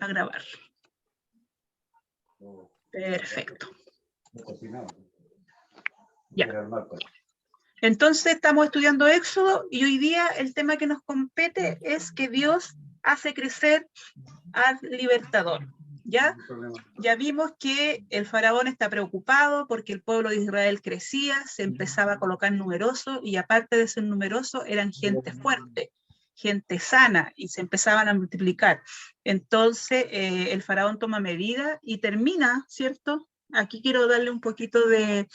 a grabar. Perfecto. Ya. Entonces estamos estudiando Éxodo y hoy día el tema que nos compete es que Dios hace crecer al libertador. ¿Ya? Ya vimos que el faraón está preocupado porque el pueblo de Israel crecía, se empezaba a colocar numeroso y aparte de ser numeroso eran gente fuerte, gente sana y se empezaban a multiplicar. Entonces el faraón toma medidas y termina, ¿cierto? Aquí quiero darle un poquito de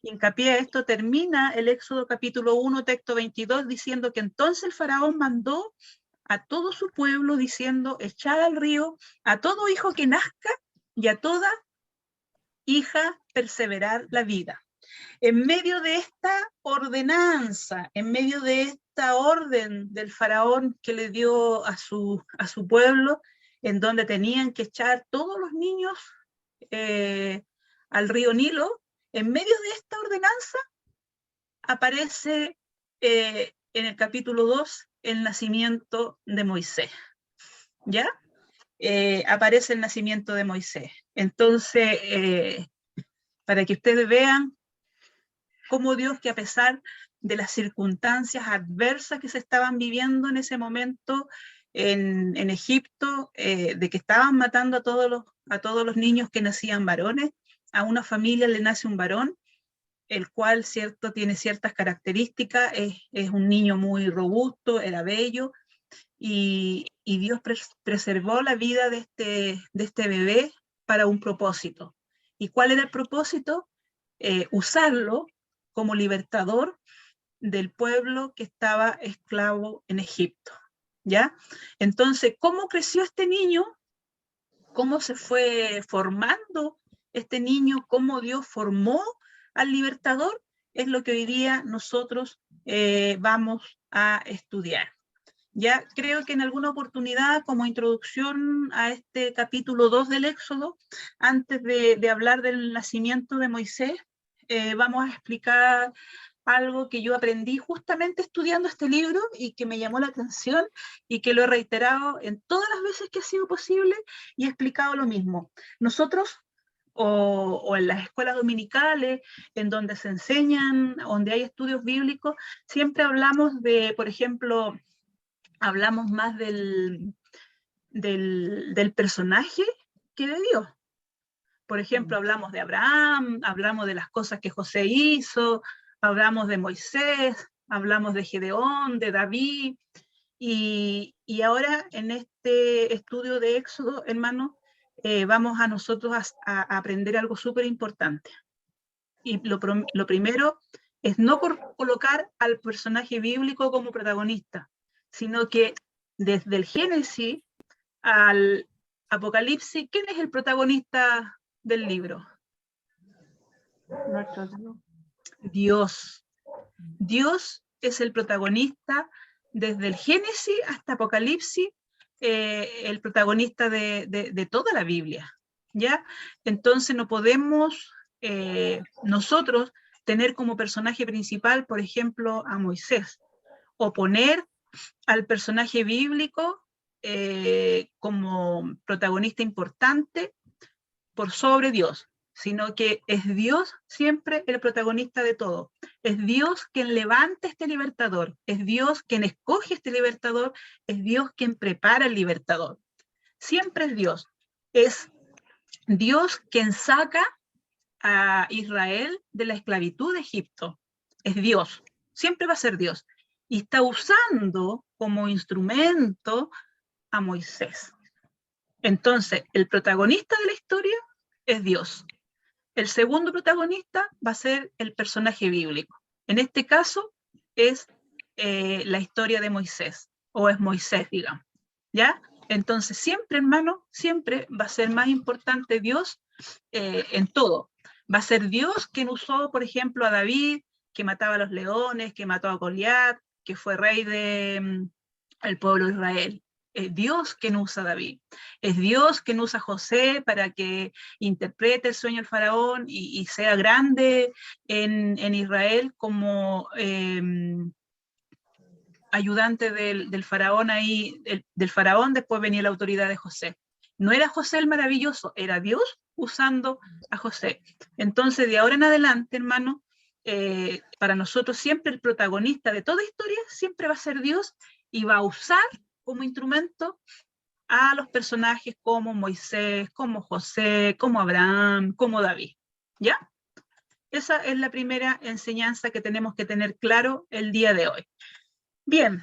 hincapié a esto. Termina el Éxodo capítulo 1, texto 22, diciendo que entonces el faraón mandó a todo su pueblo diciendo, echad al río a todo hijo que nazca y a toda hija perseverar la vida. En medio de esta ordenanza, en medio de esta orden del faraón que le dio a su pueblo, en donde tenían que echar todos los niños al río Nilo, en medio de esta ordenanza aparece en el capítulo 2 el nacimiento de Moisés, ¿ya? Aparece el nacimiento de Moisés. Entonces, para que ustedes vean cómo Dios, que a pesar de las circunstancias adversas que se estaban viviendo en ese momento en Egipto, de que estaban matando a todos los niños que nacían varones, a una familia le nace un varón, el cual, cierto, tiene ciertas características, es un niño muy robusto, era bello, y Dios preservó la vida de este bebé para un propósito. ¿Y cuál era el propósito? Usarlo como libertador del pueblo que estaba esclavo en Egipto, ¿ya? Entonces, ¿cómo creció este niño? ¿Cómo se fue formando este niño? ¿Cómo Dios formó al libertador? Es lo que hoy día nosotros vamos a estudiar. Ya creo que en alguna oportunidad, como introducción a este capítulo 2 del Éxodo, antes de hablar del nacimiento de Moisés, vamos a explicar algo que yo aprendí justamente estudiando este libro y que me llamó la atención y que lo he reiterado en todas las veces que ha sido posible y he explicado lo mismo. Nosotros, o en las escuelas dominicales, en donde se enseñan, donde hay estudios bíblicos, siempre hablamos de, por ejemplo, hablamos más del personaje que de Dios. Por ejemplo, hablamos de Abraham, hablamos de las cosas que José hizo, hablamos de Moisés, hablamos de Gedeón, de David, y ahora en este estudio de Éxodo, hermano, vamos a nosotros a aprender algo súper importante. Y lo primero es no colocar al personaje bíblico como protagonista, sino que desde el Génesis al Apocalipsis, ¿quién es el protagonista del libro? Nuestro Dios. Dios. Dios es el protagonista desde el Génesis hasta Apocalipsis, el protagonista de toda la Biblia, ¿ya? Entonces no podemos nosotros tener como personaje principal, por ejemplo, a Moisés, o poner al personaje bíblico como protagonista importante por sobre Dios, sino que es Dios siempre el protagonista de todo. Es Dios quien levanta este libertador, es Dios quien escoge este libertador, es Dios quien prepara el libertador. Siempre es Dios. Es Dios quien saca a Israel de la esclavitud de Egipto. Es Dios, siempre va a ser Dios. Y está usando como instrumento a Moisés. Entonces, el protagonista de la historia es Dios. El segundo protagonista va a ser el personaje bíblico. En este caso es la historia de Moisés, o es Moisés, digamos. ¿Ya? Entonces, siempre, hermano, siempre va a ser más importante Dios en todo. Va a ser Dios quien usó, por ejemplo, a David, que mataba a los leones, que mató a Goliat, que fue rey del pueblo de Israel. Es Dios quien usa a David. Es Dios quien usa a José para que interprete el sueño del faraón y sea grande en Israel como ayudante del faraón ahí, del faraón, después venía la autoridad de José. No era José el maravilloso, era Dios usando a José. Entonces, de ahora en adelante, hermano, para nosotros siempre el protagonista de toda historia siempre va a ser Dios y va a usar como instrumento a los personajes como Moisés, como José, como Abraham, como David. ¿Ya? Esa es la primera enseñanza que tenemos que tener claro el día de hoy. Bien,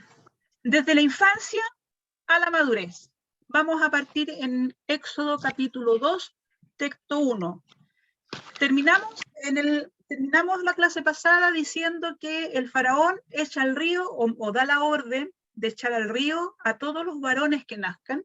desde la infancia a la madurez. Vamos a partir en Éxodo capítulo 2, texto 1. Terminamos la clase pasada diciendo que el faraón echa al río o da la orden de echar al río a todos los varones que nazcan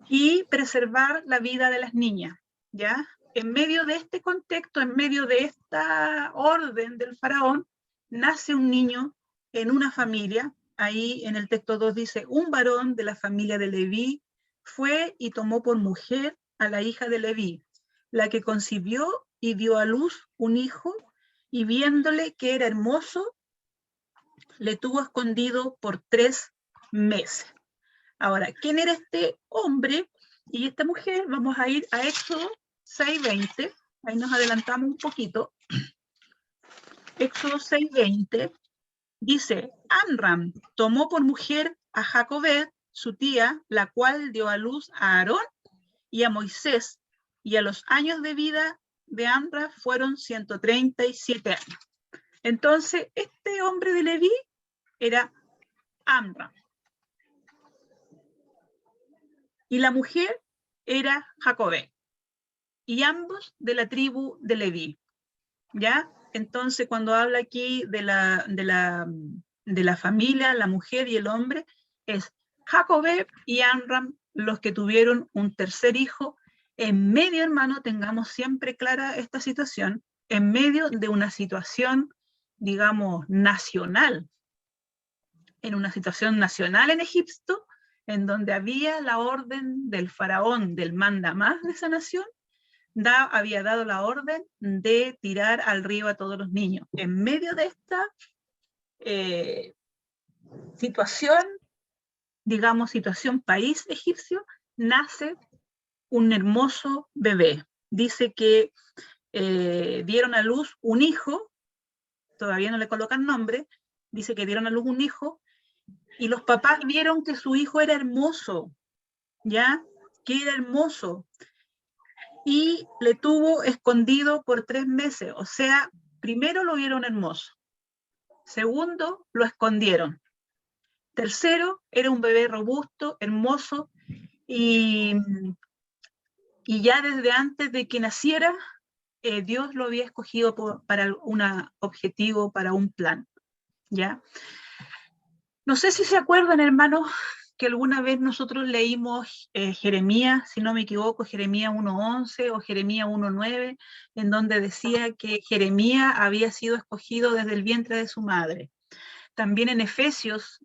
y preservar la vida de las niñas, ¿ya? En medio de este contexto, en medio de esta orden del faraón, nace un niño en una familia. Ahí en el texto 2 dice, un varón de la familia de Leví fue y tomó por mujer a la hija de Leví, la que concibió y dio a luz un hijo, y viéndole que era hermoso, le tuvo escondido por 3 meses. Ahora, ¿quién era este hombre y esta mujer? Vamos a ir a Éxodo 6:20. Ahí nos adelantamos un poquito. Éxodo 6:20 dice, Amram tomó por mujer a Jacobed, su tía, la cual dio a luz a Aarón y a Moisés, y a los años de vida de Amram fueron 137 años. Entonces, este hombre de Leví era Amram. Y la mujer era Jacobed. Y ambos de la tribu de Leví. ¿Ya? Entonces, cuando habla aquí de la familia, la mujer y el hombre, es Jacobed y Amram los que tuvieron un tercer hijo. En medio, hermano, tengamos siempre clara esta situación, en medio de una situación, digamos, nacional, en una situación nacional en Egipto, en donde había la orden del faraón, del mandamás de esa nación, había dado la orden de tirar al río a todos los niños. En medio de esta situación, digamos, situación país egipcio, nace un hermoso bebé. Dice que dieron a luz un hijo, todavía no le colocan nombre, dice que dieron a luz un hijo, y los papás vieron que su hijo era hermoso, ¿ya? Que era hermoso. Y le tuvo escondido por 3 meses. O sea, primero lo vieron hermoso. Segundo, lo escondieron. Tercero, era un bebé robusto, hermoso, y ya desde antes de que naciera, Dios lo había escogido para un objetivo, para un plan. ¿Ya? No sé si se acuerdan, hermanos, que alguna vez nosotros leímos Jeremías, si no me equivoco, Jeremías 1:11 o Jeremías 1:9, en donde decía que Jeremías había sido escogido desde el vientre de su madre. También en Efesios,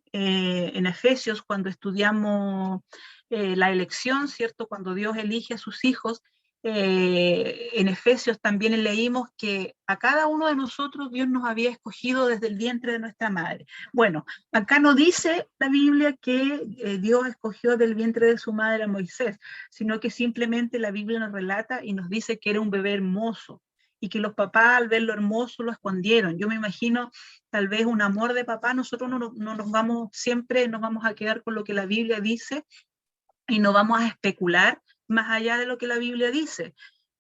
cuando estudiamos la elección, ¿cierto? Cuando Dios elige a sus hijos, en Efesios también leímos que a cada uno de nosotros Dios nos había escogido desde el vientre de nuestra madre. Bueno, acá no dice la Biblia que Dios escogió del vientre de su madre a Moisés, sino que simplemente la Biblia nos relata y nos dice que era un bebé hermoso y que los papás al verlo hermoso lo escondieron. Yo me imagino tal vez un amor de papá, nosotros no nos vamos, siempre nos vamos a quedar con lo que la Biblia dice y no vamos a especular más allá de lo que la Biblia dice.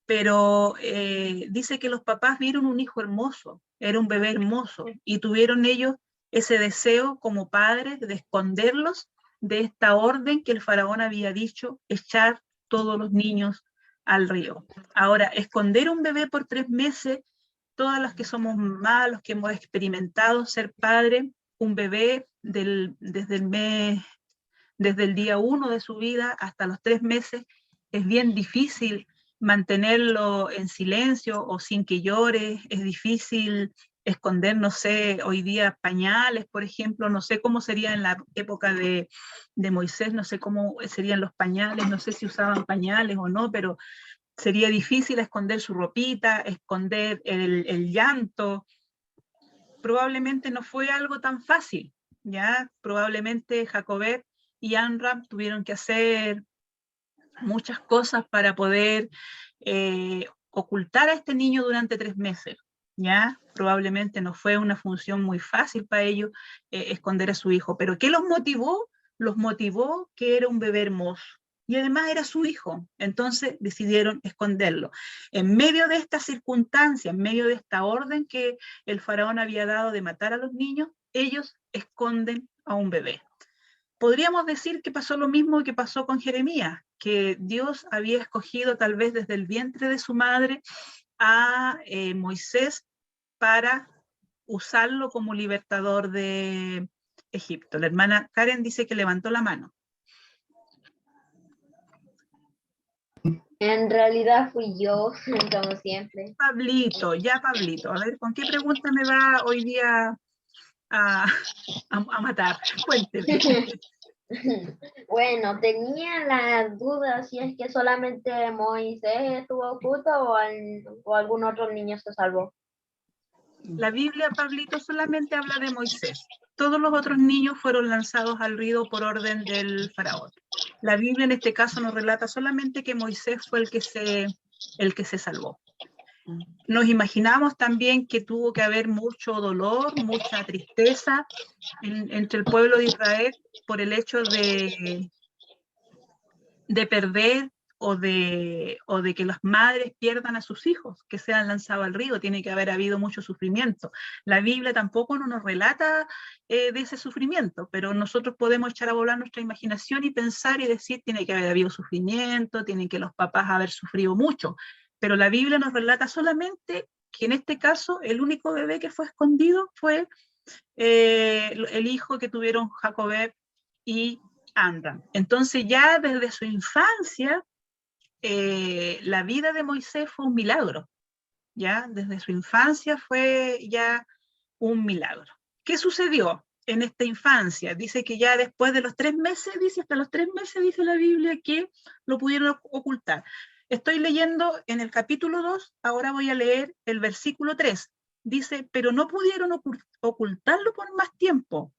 Pero dice que los papás vieron un hijo hermoso, era un bebé hermoso, y tuvieron ellos ese deseo como padres de esconderlos de esta orden que el faraón había dicho, echar todos los niños al río. Ahora, esconder un bebé por 3 meses, todas las que somos mamás, los que hemos experimentado ser padre, un bebé desde el día 1 de su vida hasta los 3 meses, es bien difícil mantenerlo en silencio o sin que llore, es difícil esconder, no sé, hoy día pañales, por ejemplo, no sé cómo sería en la época de Moisés, no sé cómo serían los pañales, no sé si usaban pañales o no, pero sería difícil esconder su ropita, esconder el llanto. Probablemente no fue algo tan fácil, ¿ya? Probablemente Jacobed y Amram tuvieron que hacer muchas cosas para poder ocultar a este niño durante 3 meses. ¿Ya? Probablemente no fue una función muy fácil para ellos esconder a su hijo. ¿Pero qué los motivó? Los motivó que era un bebé hermoso. Y además era su hijo. Entonces decidieron esconderlo. En medio de esta circunstancia, en medio de esta orden que el faraón había dado de matar a los niños, ellos esconden a un bebé. Podríamos decir que pasó lo mismo que pasó con Jeremías, que Dios había escogido tal vez desde el vientre de su madre a Moisés para usarlo como libertador de Egipto. La hermana Karen dice que levantó la mano. En realidad fui yo, como siempre. Pablito, ya Pablito, a ver, ¿con qué pregunta me va hoy día a matar? Cuénteme. Bueno, tenía la duda si es que solamente Moisés estuvo oculto o algún otro niño se salvó. La Biblia, Pablito, solamente habla de Moisés. Todos los otros niños fueron lanzados al río por orden del faraón. La Biblia en este caso nos relata solamente que Moisés fue el que se salvó. Nos imaginamos también que tuvo que haber mucho dolor, mucha tristeza entre el pueblo de Israel por el hecho de perder o de que las madres pierdan a sus hijos, que sean lanzados al río. Tiene que haber habido mucho sufrimiento. La Biblia tampoco no nos relata de ese sufrimiento, pero nosotros podemos echar a volar nuestra imaginación y pensar y decir, tiene que haber habido sufrimiento, tienen que los papás haber sufrido mucho, pero la Biblia nos relata solamente que en este caso el único bebé que fue escondido fue el hijo que tuvieron Jacobed y Amram. Entonces ya desde su infancia, la vida de Moisés fue un milagro, ya desde su infancia fue ya un milagro. ¿Qué sucedió en esta infancia? Dice que ya después de los 3 meses, dice hasta los 3 meses, dice la Biblia, que lo pudieron ocultar. Estoy leyendo en el capítulo 2, ahora voy a leer el versículo 3. Dice, pero no pudieron ocultarlo por más tiempo.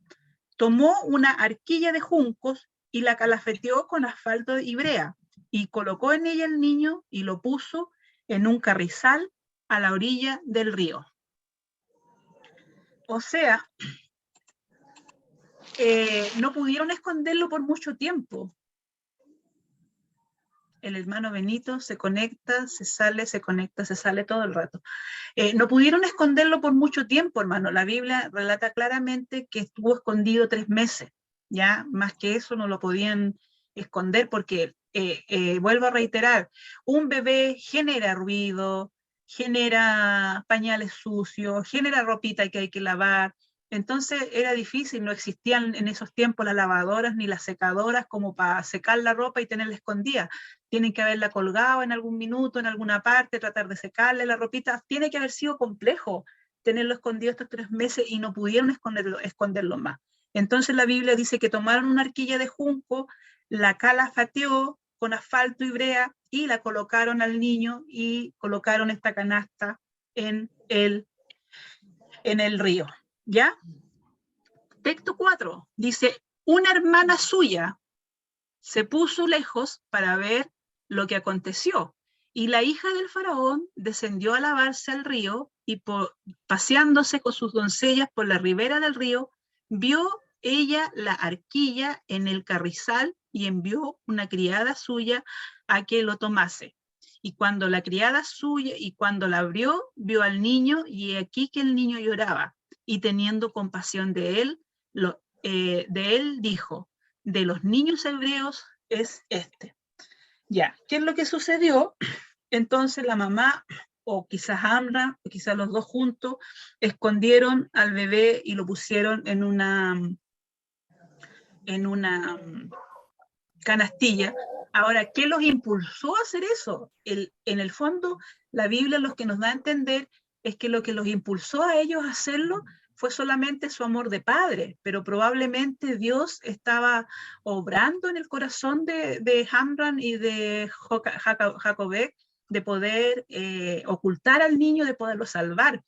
Tomó una arquilla de juncos y la calafeteó con asfalto y brea, y colocó en ella el niño y lo puso en un carrizal a la orilla del río. O sea, no pudieron esconderlo por mucho tiempo. El hermano Benito se conecta, se sale, se conecta, se sale todo el rato. No pudieron esconderlo por mucho tiempo, hermano. La Biblia relata claramente que estuvo escondido 3 meses. Ya, más que eso no lo podían esconder porque, vuelvo a reiterar, un bebé genera ruido, genera pañales sucios, genera ropita que hay que lavar. Entonces era difícil, no existían en esos tiempos las lavadoras ni las secadoras como para secar la ropa y tenerla escondida. Tienen que haberla colgado en algún minuto, en alguna parte, tratar de secarle la ropita. Tiene que haber sido complejo tenerlo escondido estos 3 meses y no pudieron esconderlo más. Entonces la Biblia dice que tomaron una arquilla de junco, la calafateó con asfalto y brea y la colocaron al niño y colocaron esta canasta en el río. ¿Ya? Texto 4 dice, una hermana suya se puso lejos para ver lo que aconteció, y la hija del faraón descendió a lavarse al río y paseándose con sus doncellas por la ribera del río, vio ella la arquilla en el carrizal y envió una criada suya a que lo tomase. Y cuando la criada suya, y cuando la abrió, vio al niño, y aquí que el niño lloraba, y teniendo compasión de él, dijo, de los niños hebreos es este. Ya, ¿qué es lo que sucedió? Entonces la mamá, o quizás Amram, o quizás los dos juntos, escondieron al bebé y lo pusieron en una canastilla. Ahora, ¿qué los impulsó a hacer eso? En el fondo, la Biblia lo que nos da a entender es que lo que los impulsó a ellos a hacerlo fue solamente su amor de padre, pero probablemente Dios estaba obrando en el corazón de Amram y de Jacobed de poder ocultar al niño, de poderlo salvar.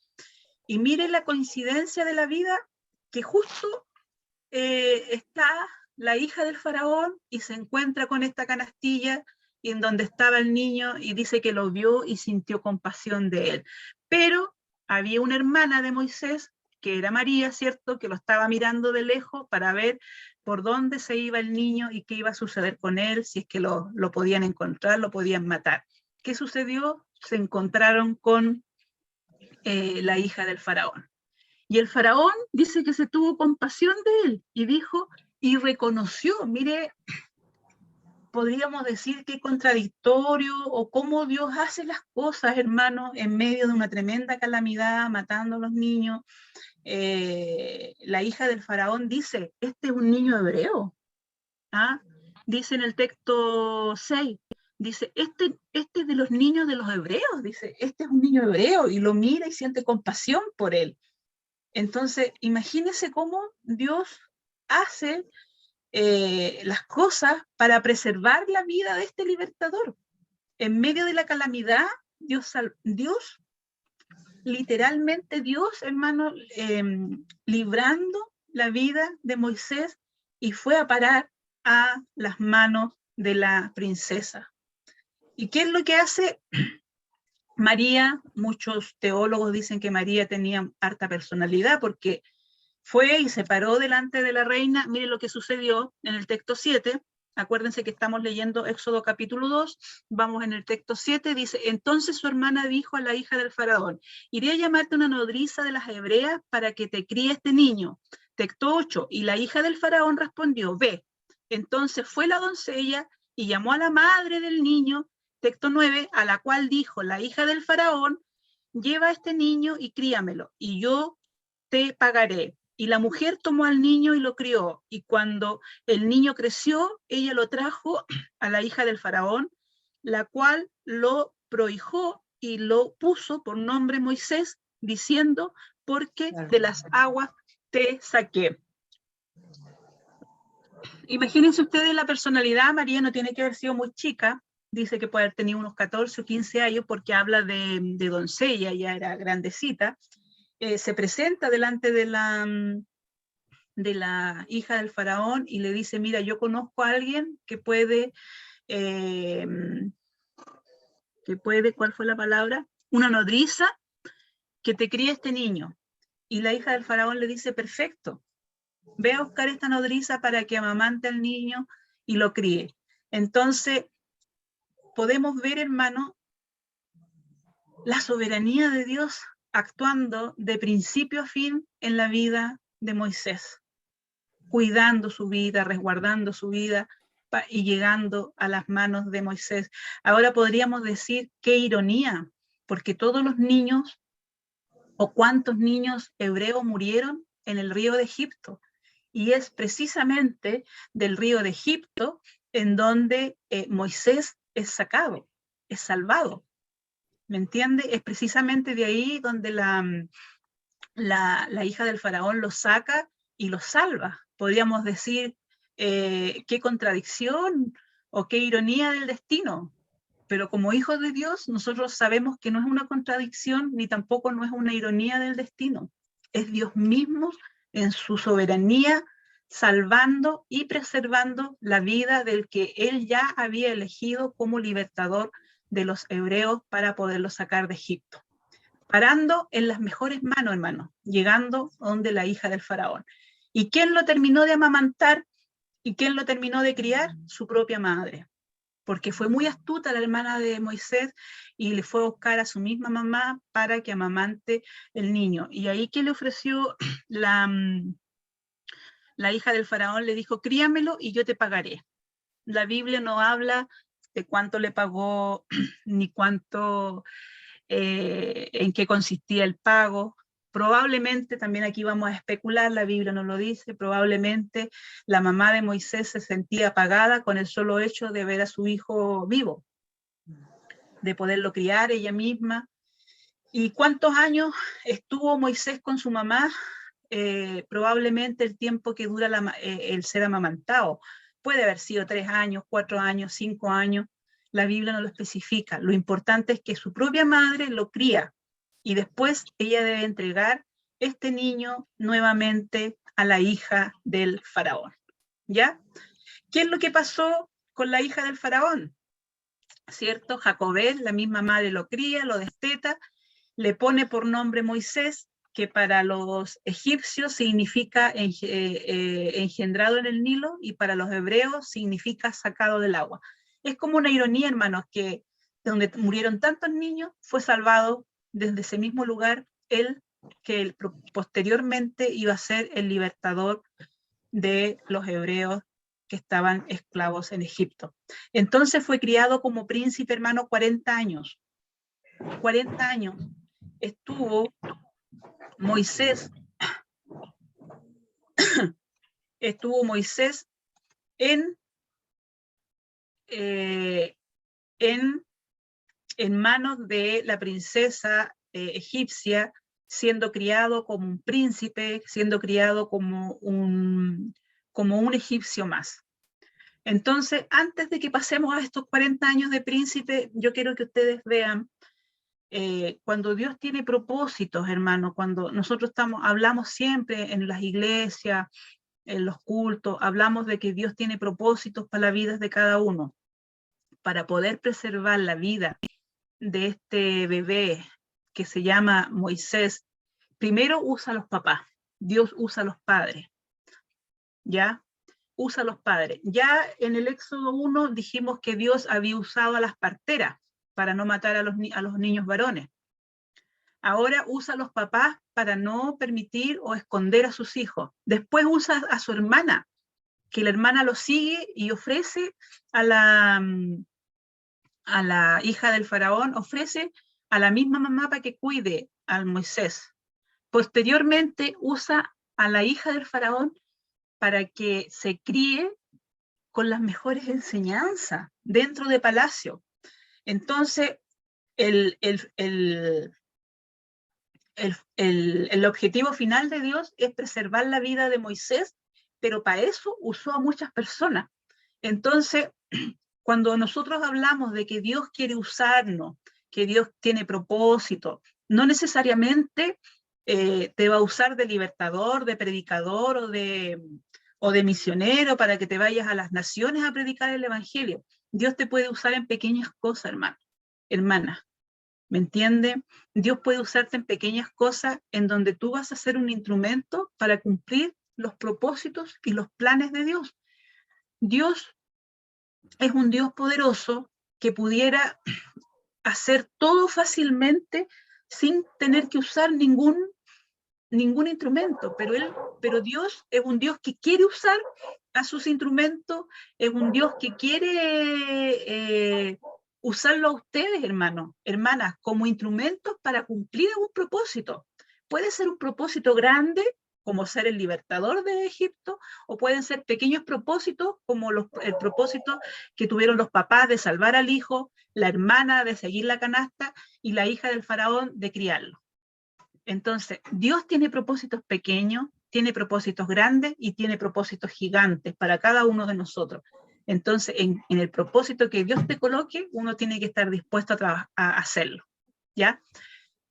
Y mire la coincidencia de la vida, que justo está la hija del faraón y se encuentra con esta canastilla y en donde estaba el niño, y dice que lo vio y sintió compasión de él. Pero había una hermana de Moisés, que era María, ¿cierto?, que lo estaba mirando de lejos para ver por dónde se iba el niño y qué iba a suceder con él, si es que lo podían encontrar, lo podían matar. ¿Qué sucedió? Se encontraron con la hija del faraón. Y el faraón dice que se tuvo compasión de él y dijo, y reconoció, mire, podríamos decir que contradictorio o cómo Dios hace las cosas, hermano, en medio de una tremenda calamidad, matando a los niños. La hija del faraón dice, este es un niño hebreo. ¿Ah? Dice en el texto 6, dice, este es de los niños de los hebreos, dice, este es un niño hebreo, y lo mira y siente compasión por él. Entonces, imagínense cómo Dios hace las cosas para preservar la vida de este libertador. En medio de la calamidad, Dios literalmente Dios, hermano, librando la vida de Moisés, y fue a parar a las manos de la princesa. ¿Y qué es lo que hace María? Muchos teólogos dicen que María tenía harta personalidad, porque fue y se paró delante de la reina. Miren lo que sucedió en el texto 7. Acuérdense que estamos leyendo Éxodo capítulo 2, vamos en el texto 7, dice, entonces su hermana dijo a la hija del faraón, iré a llamarte una nodriza de las hebreas para que te críe este niño. Texto 8, y la hija del faraón respondió, ve. Entonces fue la doncella y llamó a la madre del niño, texto 9, a la cual dijo la hija del faraón, lleva a este niño y críamelo, y yo te pagaré. Y la mujer tomó al niño y lo crió, y cuando el niño creció, ella lo trajo a la hija del faraón, la cual lo prohijó y lo puso por nombre Moisés, diciendo, porque de las aguas te saqué. Imagínense ustedes la personalidad. María no tiene que haber sido muy chica, dice que puede haber tenido unos 14 o 15 años, porque habla de doncella, ya era grandecita. Se presenta delante de la hija del faraón y le dice, mira, yo conozco a alguien que puede, ¿cuál fue la palabra? Una nodriza que te críe este niño. Y la hija del faraón le dice, perfecto, ve a buscar esta nodriza para que amamante al niño y lo críe. Entonces, podemos ver, hermano, la soberanía de Dios actuando de principio a fin en la vida de Moisés, cuidando su vida, resguardando su vida y llegando a las manos de Moisés. Ahora podríamos decir, qué ironía, porque todos los niños, o cuántos niños hebreos murieron en el río de Egipto, y es precisamente del río de Egipto en donde Moisés es sacado, es salvado. ¿Me entiende? Es precisamente de ahí donde la hija del faraón lo saca y lo salva. Podríamos decir, qué contradicción o qué ironía del destino. Pero como hijos de Dios, nosotros sabemos que no es una contradicción, ni tampoco no es una ironía del destino. Es Dios mismo en su soberanía, salvando y preservando la vida del que Él ya había elegido como libertador de los hebreos para poderlos sacar de Egipto. Parando en las mejores manos, hermano, llegando donde la hija del faraón. ¿Y quién lo terminó de amamantar? ¿Y quién lo terminó de criar? Su propia madre. Porque fue muy astuta la hermana de Moisés y le fue a buscar a su misma mamá para que amamante el niño. Y ahí que le ofreció la hija del faraón, le dijo, críamelo y yo te pagaré. La Biblia no habla de cuánto le pagó, ni cuánto, en qué consistía el pago. Probablemente, también aquí vamos a especular, la Biblia no lo dice, probablemente la mamá de Moisés se sentía pagada con el solo hecho de ver a su hijo vivo, de poderlo criar ella misma. ¿Y cuántos años estuvo Moisés con su mamá? Probablemente el tiempo que dura el ser amamantado. Puede haber sido 3 años, 4 años, 5 años. La Biblia no lo especifica. Lo importante es que su propia madre lo cría y después ella debe entregar este niño nuevamente a la hija del faraón. ¿Ya? ¿Qué es lo que pasó con la hija del faraón? ¿cierto? Jacobed, la misma madre lo cría, lo desteta, le pone por nombre Moisés, que para los egipcios significa engendrado en el Nilo y para los hebreos significa sacado del agua. Es como una ironía, hermanos, que donde murieron tantos niños fue salvado desde ese mismo lugar él, que él posteriormente iba a ser el libertador de los hebreos que estaban esclavos en Egipto. Entonces fue criado como príncipe, hermano, 40 años. 40 años estuvo Moisés, en, eh, en manos de la princesa egipcia, siendo criado como un príncipe, siendo criado como un egipcio más. Entonces, antes de que pasemos a estos 40 años de príncipe, yo quiero que ustedes vean cuando Dios tiene propósitos, hermano, cuando nosotros hablamos siempre en las iglesias, en los cultos, hablamos de que Dios tiene propósitos para la vida de cada uno, para poder preservar la vida de este bebé que se llama Moisés. Primero usa a los papás, Dios usa a los padres, ¿ya? Usa a los padres. Ya en el Éxodo 1 dijimos que Dios había usado a las parteras para no matar a los niños varones. Ahora usa a los papás para no permitir o esconder a sus hijos. Después usa a su hermana, que la hermana lo sigue y ofrece a la hija del faraón, ofrece a la misma mamá para que cuide al Moisés. Posteriormente usa a la hija del faraón para que se críe con las mejores enseñanzas dentro de palacio. Entonces, el objetivo final de Dios es preservar la vida de Moisés, pero para eso usó a muchas personas. Entonces, cuando nosotros hablamos de que Dios quiere usarnos, que Dios tiene propósito, no necesariamente te va a usar de libertador, de predicador o de misionero para que te vayas a las naciones a predicar el evangelio. Dios te puede usar en pequeñas cosas, hermano, hermana. ¿Me entiende? Dios puede usarte en pequeñas cosas en donde tú vas a ser un instrumento para cumplir los propósitos y los planes de Dios. Dios es un Dios poderoso que pudiera hacer todo fácilmente sin tener que usar ningún instrumento, pero Dios es un Dios que quiere usar a sus instrumentos, es un Dios que quiere usarlo a ustedes, hermanos, hermanas, como instrumentos para cumplir un propósito. Puede ser un propósito grande, como ser el libertador de Egipto, o pueden ser pequeños propósitos, como el propósito que tuvieron los papás de salvar al hijo, la hermana de seguir la canasta y la hija del faraón de criarlo. Entonces, Dios tiene propósitos pequeños, tiene propósitos grandes y tiene propósitos gigantes para cada uno de nosotros. Entonces, en el propósito que Dios te coloque, uno tiene que estar dispuesto a hacerlo, ¿ya?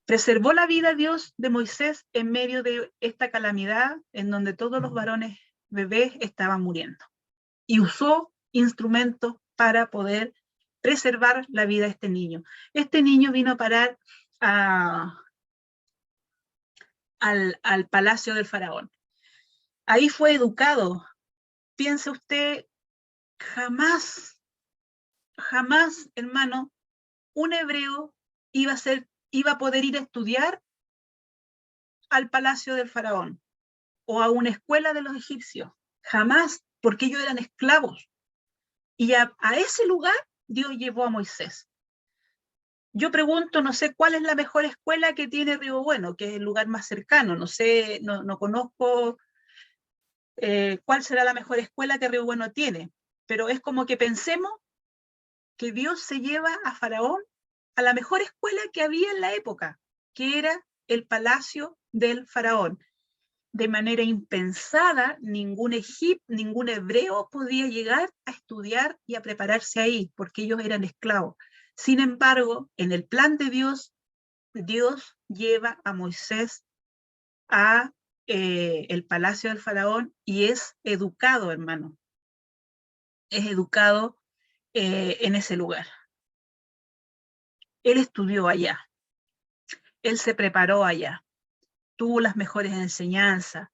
Preservó la vida Dios de Moisés en medio de esta calamidad en donde todos los varones bebés estaban muriendo. Y usó instrumentos para poder preservar la vida de este niño. Este niño vino a parar al palacio del faraón. Ahí fue educado. Piense usted, jamás, hermano, un hebreo iba a poder ir a estudiar al palacio del faraón o a una escuela de los egipcios. Jamás, porque ellos eran esclavos. Y a ese lugar Dios llevó a Moisés. Yo pregunto, no sé cuál es la mejor escuela que tiene Río Bueno, que es el lugar más cercano. No sé, no conozco cuál será la mejor escuela que Río Bueno tiene, pero es como que pensemos que Dios se lleva a Faraón a la mejor escuela que había en la época, que era el palacio del Faraón. De manera impensada, ningún hebreo podía llegar a estudiar y a prepararse ahí, porque ellos eran esclavos. Sin embargo, en el plan de Dios, Dios lleva a Moisés a el palacio del faraón y es educado, hermano. Es educado en ese lugar. Él estudió allá, él se preparó allá, tuvo las mejores enseñanzas,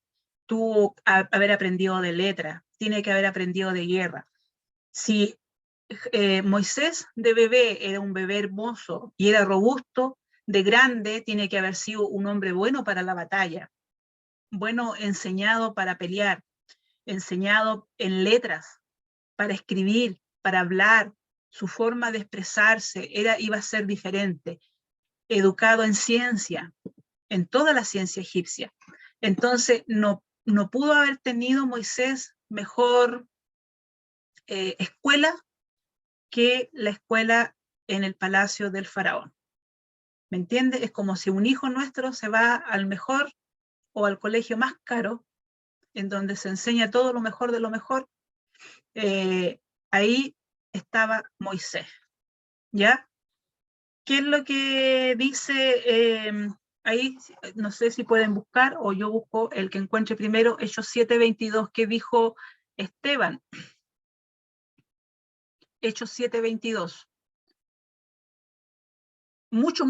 tuvo haber aprendido de letra, tiene que haber aprendido de guerra. Si Moisés de bebé era un bebé hermoso y era robusto, de grande tiene que haber sido un hombre bueno para la batalla, bueno enseñado para pelear, enseñado en letras, para escribir, para hablar, su forma de expresarse iba a ser diferente, educado en ciencia, en toda la ciencia egipcia. Entonces, no pudo haber tenido Moisés mejor escuela que la escuela en el palacio del faraón. ¿Me entiende? Es como si un hijo nuestro se va al mejor o al colegio más caro, en donde se enseña todo lo mejor de lo mejor. Ahí estaba Moisés, ¿ya? ¿Qué es lo que dice ahí? No sé si pueden buscar, o yo busco el que encuentre primero, Hechos 7:22, que dijo Esteban. Hechos 7:22. Muchos,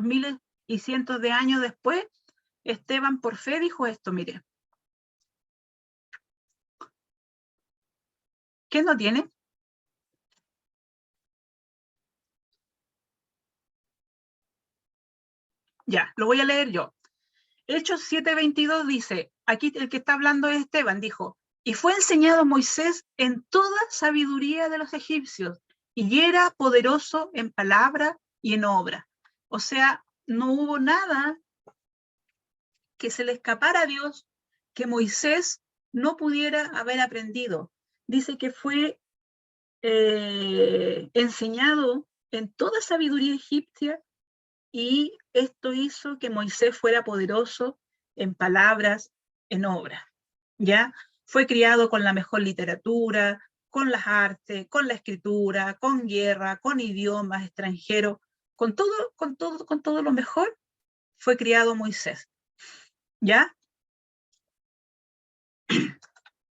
miles y cientos de años después, Esteban por fe dijo esto, mire. ¿Qué no tiene? Ya, lo voy a leer yo. Hechos 7:22 dice, aquí el que está hablando es Esteban, dijo, y fue enseñado Moisés en toda sabiduría de los egipcios, y era poderoso en palabra y en obra. O sea, no hubo nada que se le escapara a Dios que Moisés no pudiera haber aprendido. Dice que fue enseñado en toda sabiduría egipcia, y esto hizo que Moisés fuera poderoso en palabras, en obras, ¿ya? Fue criado con la mejor literatura, con las artes, con la escritura, con guerra, con idiomas extranjeros, con todo lo mejor fue criado Moisés, ¿ya?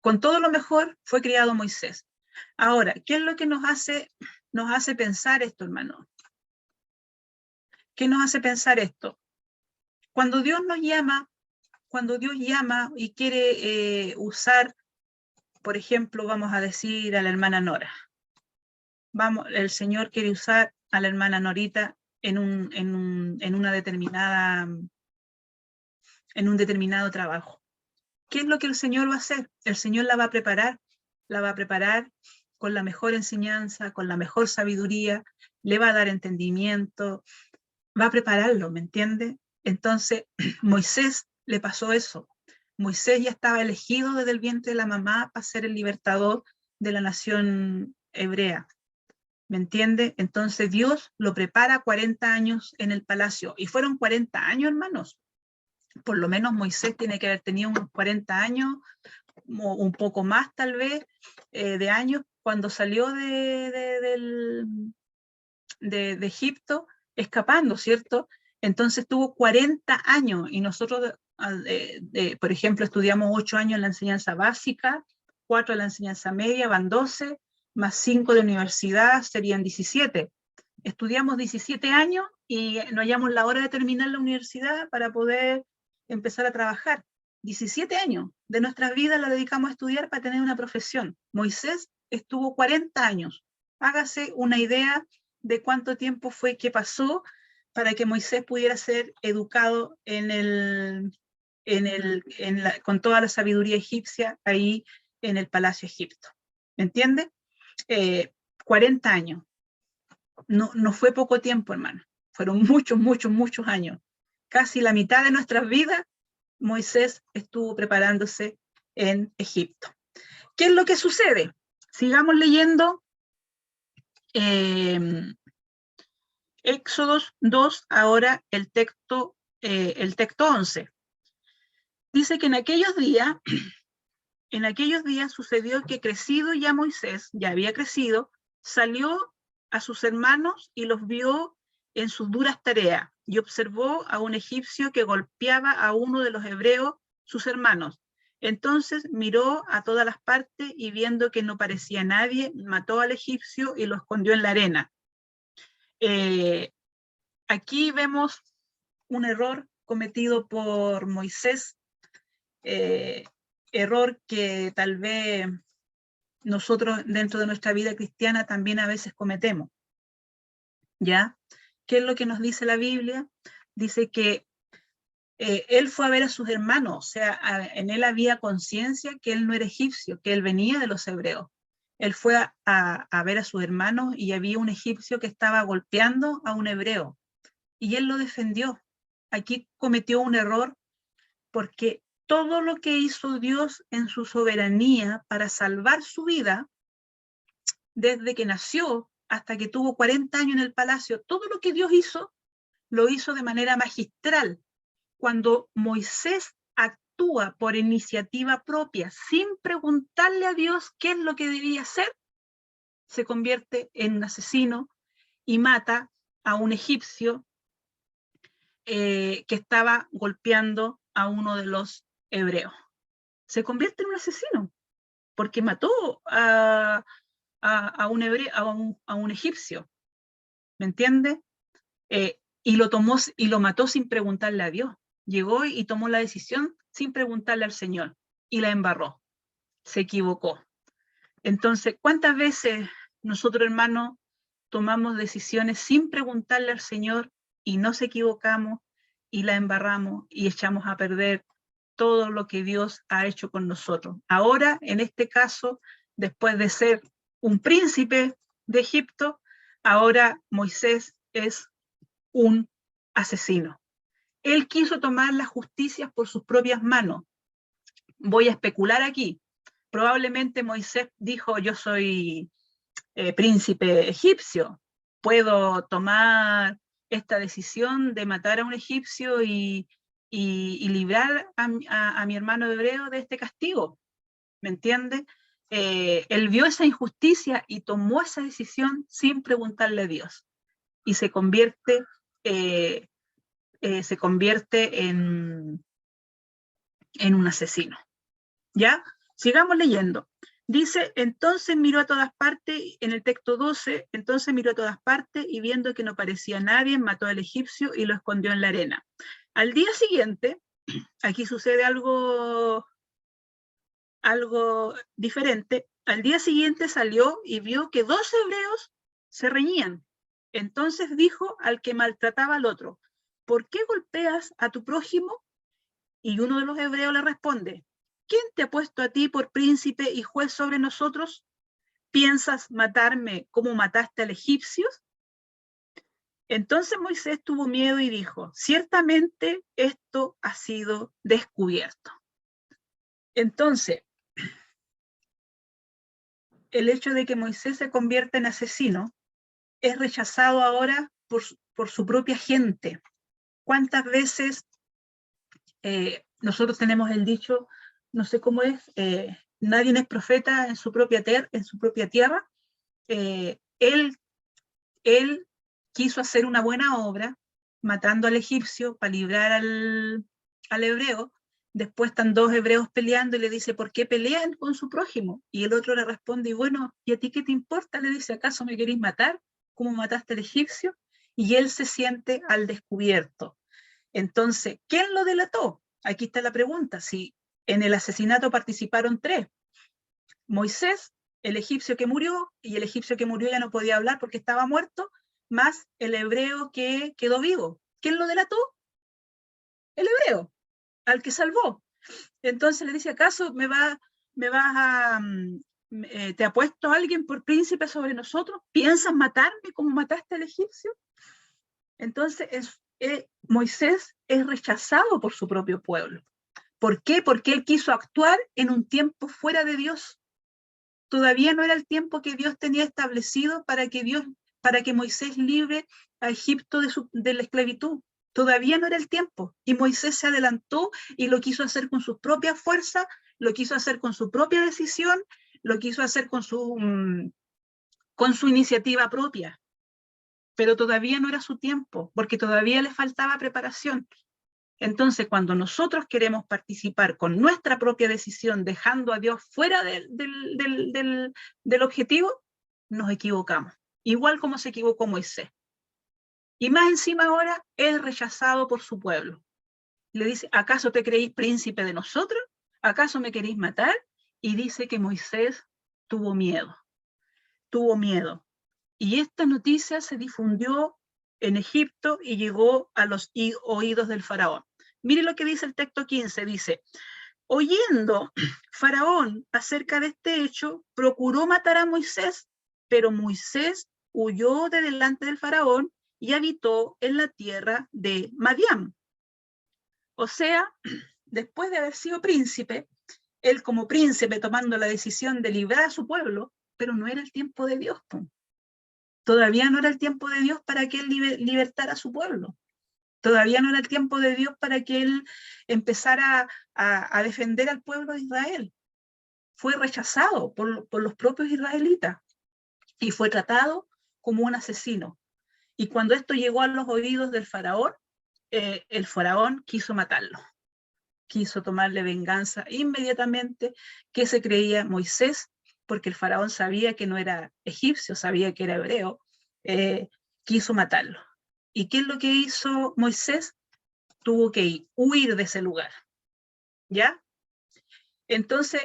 Con todo lo mejor fue criado Moisés. Ahora, ¿qué es lo que nos hace pensar esto, hermano? ¿Qué nos hace pensar esto? Cuando Dios llama y quiere usar, por ejemplo, vamos a decir a la hermana Nora. El Señor quiere usar a la hermana Norita en un determinado trabajo. ¿Qué es lo que el Señor va a hacer? El Señor la va a preparar con la mejor enseñanza, con la mejor sabiduría, le va a dar entendimiento, va a prepararlo, ¿me entiende? Entonces, Moisés le pasó eso. Moisés ya estaba elegido desde el vientre de la mamá para ser el libertador de la nación hebrea, ¿me entiende? Entonces Dios lo prepara 40 años en el palacio, y fueron 40 años, hermanos. Por lo menos Moisés tiene que haber tenido unos 40 años, o un poco más tal vez, de años, cuando salió de Egipto, escapando, ¿cierto? Entonces tuvo 40 años, y nosotros, por ejemplo, estudiamos 8 años en la enseñanza básica, 4 en la enseñanza media, van 12, más 5 de universidad, serían 17. Estudiamos 17 años y no hallamos la hora de terminar la universidad para poder empezar a trabajar. 17 años de nuestras vidas la dedicamos a estudiar para tener una profesión. Moisés estuvo 40 años. Hágase una idea de cuánto tiempo fue que pasó para que Moisés pudiera ser educado con toda la sabiduría egipcia ahí en el Palacio Egipto. ¿Me entiende? 40 años. No fue poco tiempo, hermano. Fueron muchos años. Casi la mitad de nuestras vidas, Moisés estuvo preparándose en Egipto. ¿Qué es lo que sucede? Sigamos leyendo Éxodos 2, ahora el texto 11. Dice que en aquellos días sucedió que crecido ya Moisés, ya había crecido, salió a sus hermanos y los vio en sus duras tareas, y observó a un egipcio que golpeaba a uno de los hebreos, sus hermanos. Entonces miró a todas las partes, y viendo que no parecía nadie, mató al egipcio y lo escondió en la arena. Aquí vemos un error cometido por Moisés, error que tal vez nosotros dentro de nuestra vida cristiana también a veces cometemos. ¿Ya? ¿Qué es lo que nos dice la Biblia? Dice que él fue a ver a sus hermanos, o sea, en él había conciencia que él no era egipcio, que él venía de los hebreos. Él fue a ver a sus hermanos y había un egipcio que estaba golpeando a un hebreo y él lo defendió. Aquí cometió un error porque todo lo que hizo Dios en su soberanía para salvar su vida, desde que nació hasta que tuvo 40 años en el palacio, todo lo que Dios hizo, lo hizo de manera magistral. Cuando Moisés actúa por iniciativa propia, sin preguntarle a Dios qué es lo que debía hacer, se convierte en un asesino y mata a un egipcio que estaba golpeando a uno de los hebreos. Se convierte en un asesino porque mató a un hebreo, a un egipcio, ¿me entiende? Y lo mató sin preguntarle a Dios. Llegó y tomó la decisión sin preguntarle al Señor y la embarró. Se equivocó. Entonces, ¿cuántas veces nosotros, hermanos, tomamos decisiones sin preguntarle al Señor y nos equivocamos y la embarramos y echamos a perder todo lo que Dios ha hecho con nosotros? Ahora, en este caso, después de ser un príncipe de Egipto, ahora Moisés es un asesino. Él quiso tomar la justicia por sus propias manos. Voy a especular aquí. Probablemente Moisés dijo, yo soy príncipe egipcio, puedo tomar esta decisión de matar a un egipcio y librar a mi hermano hebreo de este castigo. ¿Me entiende? Él vio esa injusticia y tomó esa decisión sin preguntarle a Dios. Y se convierte en un asesino. ¿Ya? Sigamos leyendo. Dice, entonces miró a todas partes, en el texto 12, entonces miró a todas partes y viendo que no parecía nadie, mató al egipcio y lo escondió en la arena. Al día siguiente, aquí sucede algo diferente, al día siguiente salió y vio que 2 hebreos se reñían. Entonces dijo al que maltrataba al otro, ¿por qué golpeas a tu prójimo? Y uno de los hebreos le responde, ¿quién te ha puesto a ti por príncipe y juez sobre nosotros? ¿Piensas matarme como mataste al egipcio? Entonces Moisés tuvo miedo y dijo, ciertamente esto ha sido descubierto. Entonces, el hecho de que Moisés se convierta en asesino es rechazado ahora por su propia gente. ¿Cuántas veces nosotros tenemos el dicho, no sé cómo es, nadie es profeta en su propia tierra? Él quiso hacer una buena obra, matando al egipcio para librar al hebreo. Después están 2 hebreos peleando y le dice, ¿por qué pelean con su prójimo? Y el otro le responde, y bueno, ¿y a ti qué te importa? Le dice, ¿acaso me queréis matar? ¿Cómo mataste al egipcio? Y él se siente al descubierto. Entonces, ¿quién lo delató? Aquí está la pregunta. Si en el asesinato participaron 3, Moisés, el egipcio que murió, y el egipcio que murió ya no podía hablar porque estaba muerto, más el hebreo que quedó vivo. ¿Quién lo delató? El hebreo, al que salvó. Entonces le dice, ¿acaso te ha puesto alguien por príncipe sobre nosotros? ¿Piensas matarme como mataste al egipcio? Entonces Moisés es rechazado por su propio pueblo. ¿Por qué? Porque él quiso actuar en un tiempo fuera de Dios. Todavía no era el tiempo que Dios tenía establecido para que Moisés libre a Egipto de la esclavitud. Todavía no era el tiempo. Y Moisés se adelantó y lo quiso hacer con sus propias fuerzas, lo quiso hacer con su propia decisión, lo quiso hacer con su iniciativa propia. Pero todavía no era su tiempo, porque todavía le faltaba preparación. Entonces, cuando nosotros queremos participar con nuestra propia decisión, dejando a Dios fuera del objetivo, nos equivocamos. Igual como se equivocó Moisés. Y más encima ahora es rechazado por su pueblo. Le dice, ¿acaso te creéis príncipe de nosotros? ¿Acaso me queréis matar? Y dice que Moisés tuvo miedo. Y esta noticia se difundió en Egipto y llegó a los oídos del faraón. Mire lo que dice el texto 15, dice, oyendo Faraón acerca de este hecho, procuró matar a Moisés, pero Moisés huyó de delante del faraón y habitó en la tierra de Madián. O sea, después de haber sido príncipe, él como príncipe tomando la decisión de librar a su pueblo, pero no era el tiempo de Dios. Todavía no era el tiempo de Dios para que él libertara a su pueblo. Todavía no era el tiempo de Dios para que él empezara a defender al pueblo de Israel. Fue rechazado por los propios israelitas y fue tratado como un asesino. Y cuando esto llegó a los oídos del faraón, el faraón quiso matarlo. Quiso tomarle venganza inmediatamente, que se creía Moisés, porque el faraón sabía que no era egipcio, sabía que era hebreo, quiso matarlo. ¿Y qué es lo que hizo Moisés? Tuvo que huir de ese lugar, ¿ya? Entonces,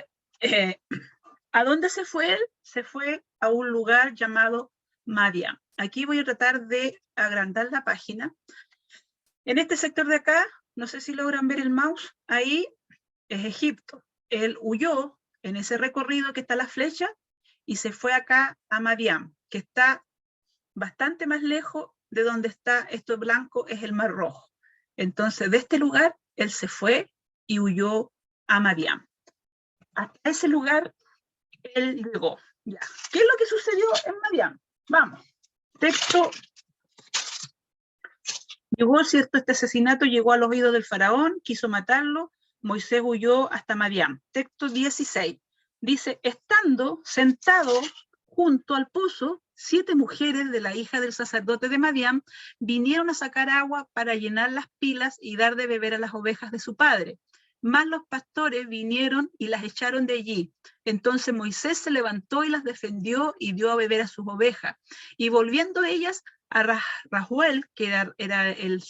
¿a dónde se fue él? Se fue a un lugar llamado Madián. Aquí voy a tratar de agrandar la página. En este sector de acá, no sé si logran ver el mouse, ahí es Egipto. Él huyó en ese recorrido que está la flecha y se fue acá a Madián, que está bastante más lejos de donde está esto blanco, es el Mar Rojo. Entonces, de este lugar, él se fue y huyó a Madián. A ese lugar, él llegó. Ya. ¿Qué es lo que sucedió en Madián? Vamos. Texto. Llegó, ¿cierto? Este asesinato llegó al oído del faraón, quiso matarlo, Moisés huyó hasta Madián. Texto 16. Dice, estando sentado junto al pozo, 7 mujeres de la hija del sacerdote de Madián vinieron a sacar agua para llenar las pilas y dar de beber a las ovejas de su padre. Mas los pastores vinieron y las echaron de allí. Entonces Moisés se levantó y las defendió y dio a beber a sus ovejas. Y volviendo ellas a Rajuel, que era el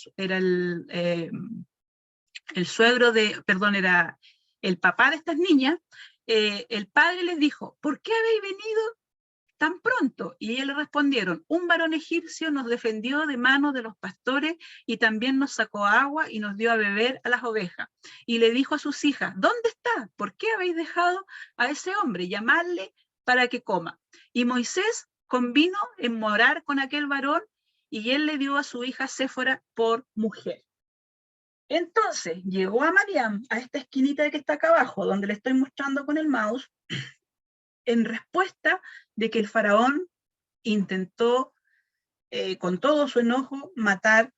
suegro de, perdón, era el papá de estas niñas, el padre les dijo, ¿por qué habéis venido tan pronto? Y ellos le respondieron, un varón egipcio nos defendió de manos de los pastores y también nos sacó agua y nos dio a beber a las ovejas. Y le dijo a sus hijas, ¿dónde está? ¿Por qué habéis dejado a ese hombre? Llamadle para que coma. Y Moisés convino en morar con aquel varón y él le dio a su hija Séfora por mujer. Entonces llegó a Madián, a esta esquinita que está acá abajo, donde le estoy mostrando con el mouse, en respuesta de que el faraón intentó, con todo su enojo, matar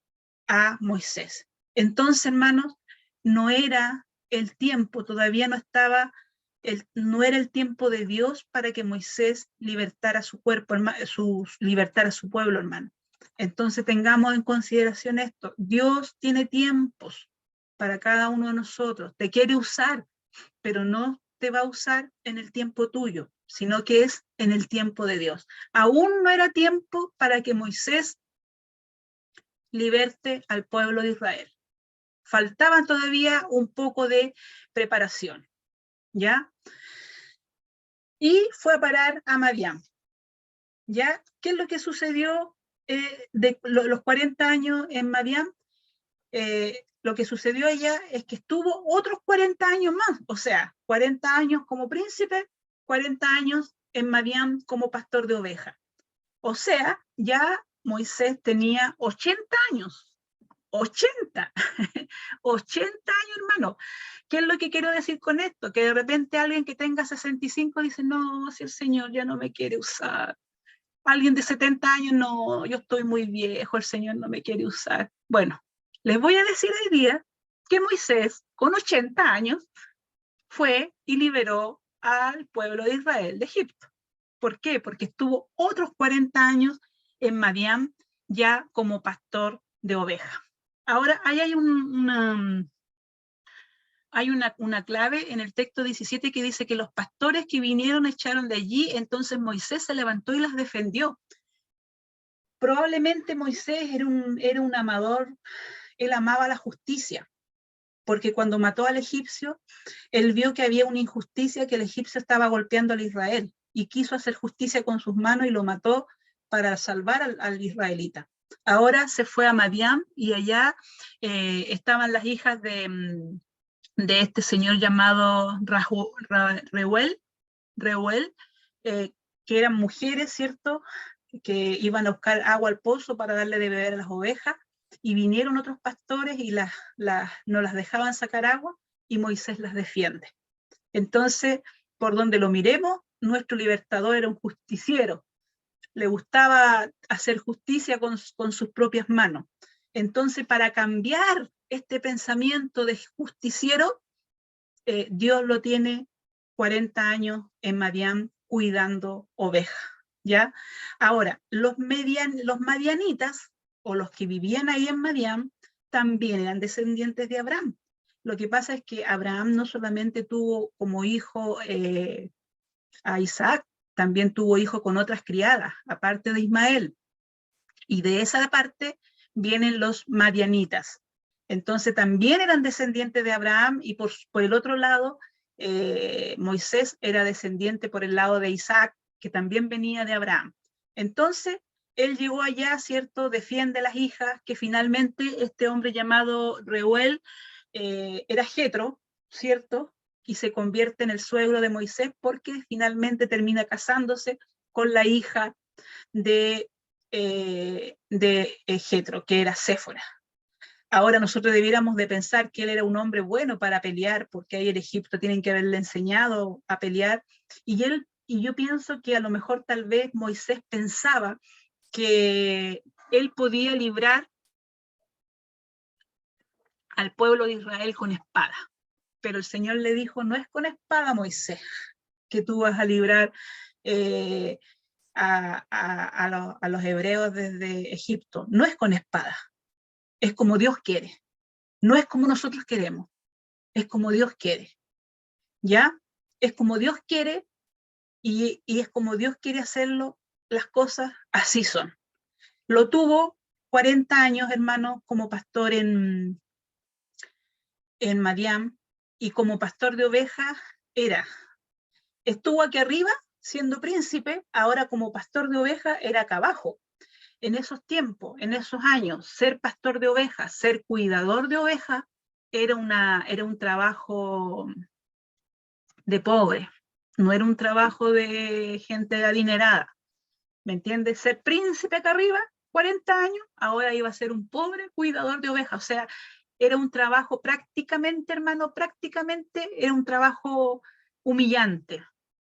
a Moisés. Entonces, hermanos, no era el tiempo, todavía no estaba, no era el tiempo de Dios para que Moisés libertara su cuerpo, libertara su pueblo, hermano. Entonces tengamos en consideración esto. Dios tiene tiempos para cada uno de nosotros. Te quiere usar, pero no te va a usar en el tiempo tuyo, sino que es en el tiempo de Dios. Aún no era tiempo para que Moisés liberte al pueblo de Israel. Faltaba todavía un poco de preparación, ¿ya? Y fue a parar a Madián, ¿ya? ¿Qué es lo que sucedió de los 40 años en Madián? Lo que sucedió allá es que estuvo otros 40 años más, o sea, 40 años como príncipe, 40 años en Madián como pastor de ovejas. O sea, ya Moisés tenía 80 años. 80, 80 años, hermano. ¿Qué es lo que quiero decir con esto? Que de repente alguien que tenga 65 dice, no, si el Señor ya no me quiere usar. Alguien de 70 años, no, yo estoy muy viejo, el Señor no me quiere usar. Bueno, les voy a decir hoy día que Moisés, con 80 años, fue y liberó al pueblo de Israel de Egipto. ¿Por qué? Porque estuvo otros 40 años en Madián ya como pastor de ovejas. Ahora, ahí hay una clave en el texto 17 que dice que los pastores que vinieron echaron de allí, entonces Moisés se levantó y las defendió. Probablemente Moisés era un amador, él amaba la justicia, porque cuando mató al egipcio, él vio que había una injusticia, que el egipcio estaba golpeando al Israel, y quiso hacer justicia con sus manos y lo mató para salvar al israelita. Ahora se fue a Madián y allá estaban las hijas de este señor llamado Reuel, que eran mujeres, ¿cierto?, que iban a buscar agua al pozo para darle de beber a las ovejas, y vinieron otros pastores y no las dejaban sacar agua, y Moisés las defiende. Entonces, por donde lo miremos, nuestro libertador era un justiciero, le gustaba hacer justicia con sus propias manos. Entonces, para cambiar este pensamiento de justiciero, Dios lo tiene 40 años en Madián cuidando ovejas, ¿ya? Ahora, los madianitas, o los que vivían ahí en Madián, también eran descendientes de Abraham. Lo que pasa es que Abraham no solamente tuvo como hijo a Isaac, también tuvo hijo con otras criadas, aparte de Ismael. Y de esa parte vienen los madianitas. Entonces también eran descendientes de Abraham, y por el otro lado, Moisés era descendiente por el lado de Isaac, que también venía de Abraham. Entonces, él llegó allá, ¿cierto? Defiende a las hijas, que finalmente este hombre llamado Reuel era Jetro, ¿cierto? Y se convierte en el suegro de Moisés, porque finalmente termina casándose con la hija de Jetro, que era Séfora. Ahora nosotros debiéramos de pensar que él era un hombre bueno para pelear, porque ahí en Egipto tienen que haberle enseñado a pelear, y yo pienso que a lo mejor tal vez Moisés pensaba que él podía librar al pueblo de Israel con espada, pero el Señor le dijo, no es con espada, Moisés, que tú vas a librar a los hebreos desde Egipto, no es con espada, es como Dios quiere, no es como nosotros queremos, es como Dios quiere, ¿ya? Es como Dios quiere, y es como Dios quiere hacerlo, las cosas así son. Lo tuvo 40 años, hermano, como pastor en Madián, y como pastor de ovejas estuvo aquí arriba siendo príncipe, ahora como pastor de ovejas era acá abajo. En esos tiempos, en esos años, ser pastor de ovejas, ser cuidador de ovejas, era un trabajo de pobre, no era un trabajo de gente adinerada, ¿me entiendes? Ser príncipe acá arriba, 40 años, ahora iba a ser un pobre cuidador de ovejas, o sea, era un trabajo prácticamente, hermano, prácticamente era un trabajo humillante.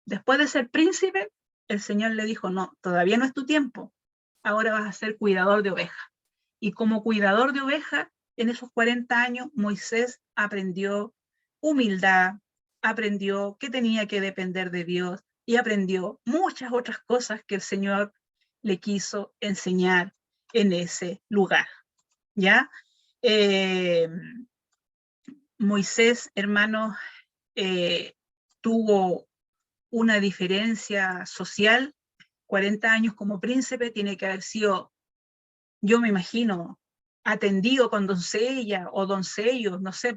Después de ser príncipe, el Señor le dijo, no, todavía no es tu tiempo, ahora vas a ser cuidador de ovejas. Y como cuidador de ovejas, en esos 40 años, Moisés aprendió humildad, aprendió que tenía que depender de Dios, y aprendió muchas otras cosas que el Señor le quiso enseñar en ese lugar, ¿ya? Moisés, hermano, tuvo una diferencia social, 40 años como príncipe, tiene que haber sido, yo me imagino, atendido con doncella o doncellos, no sé,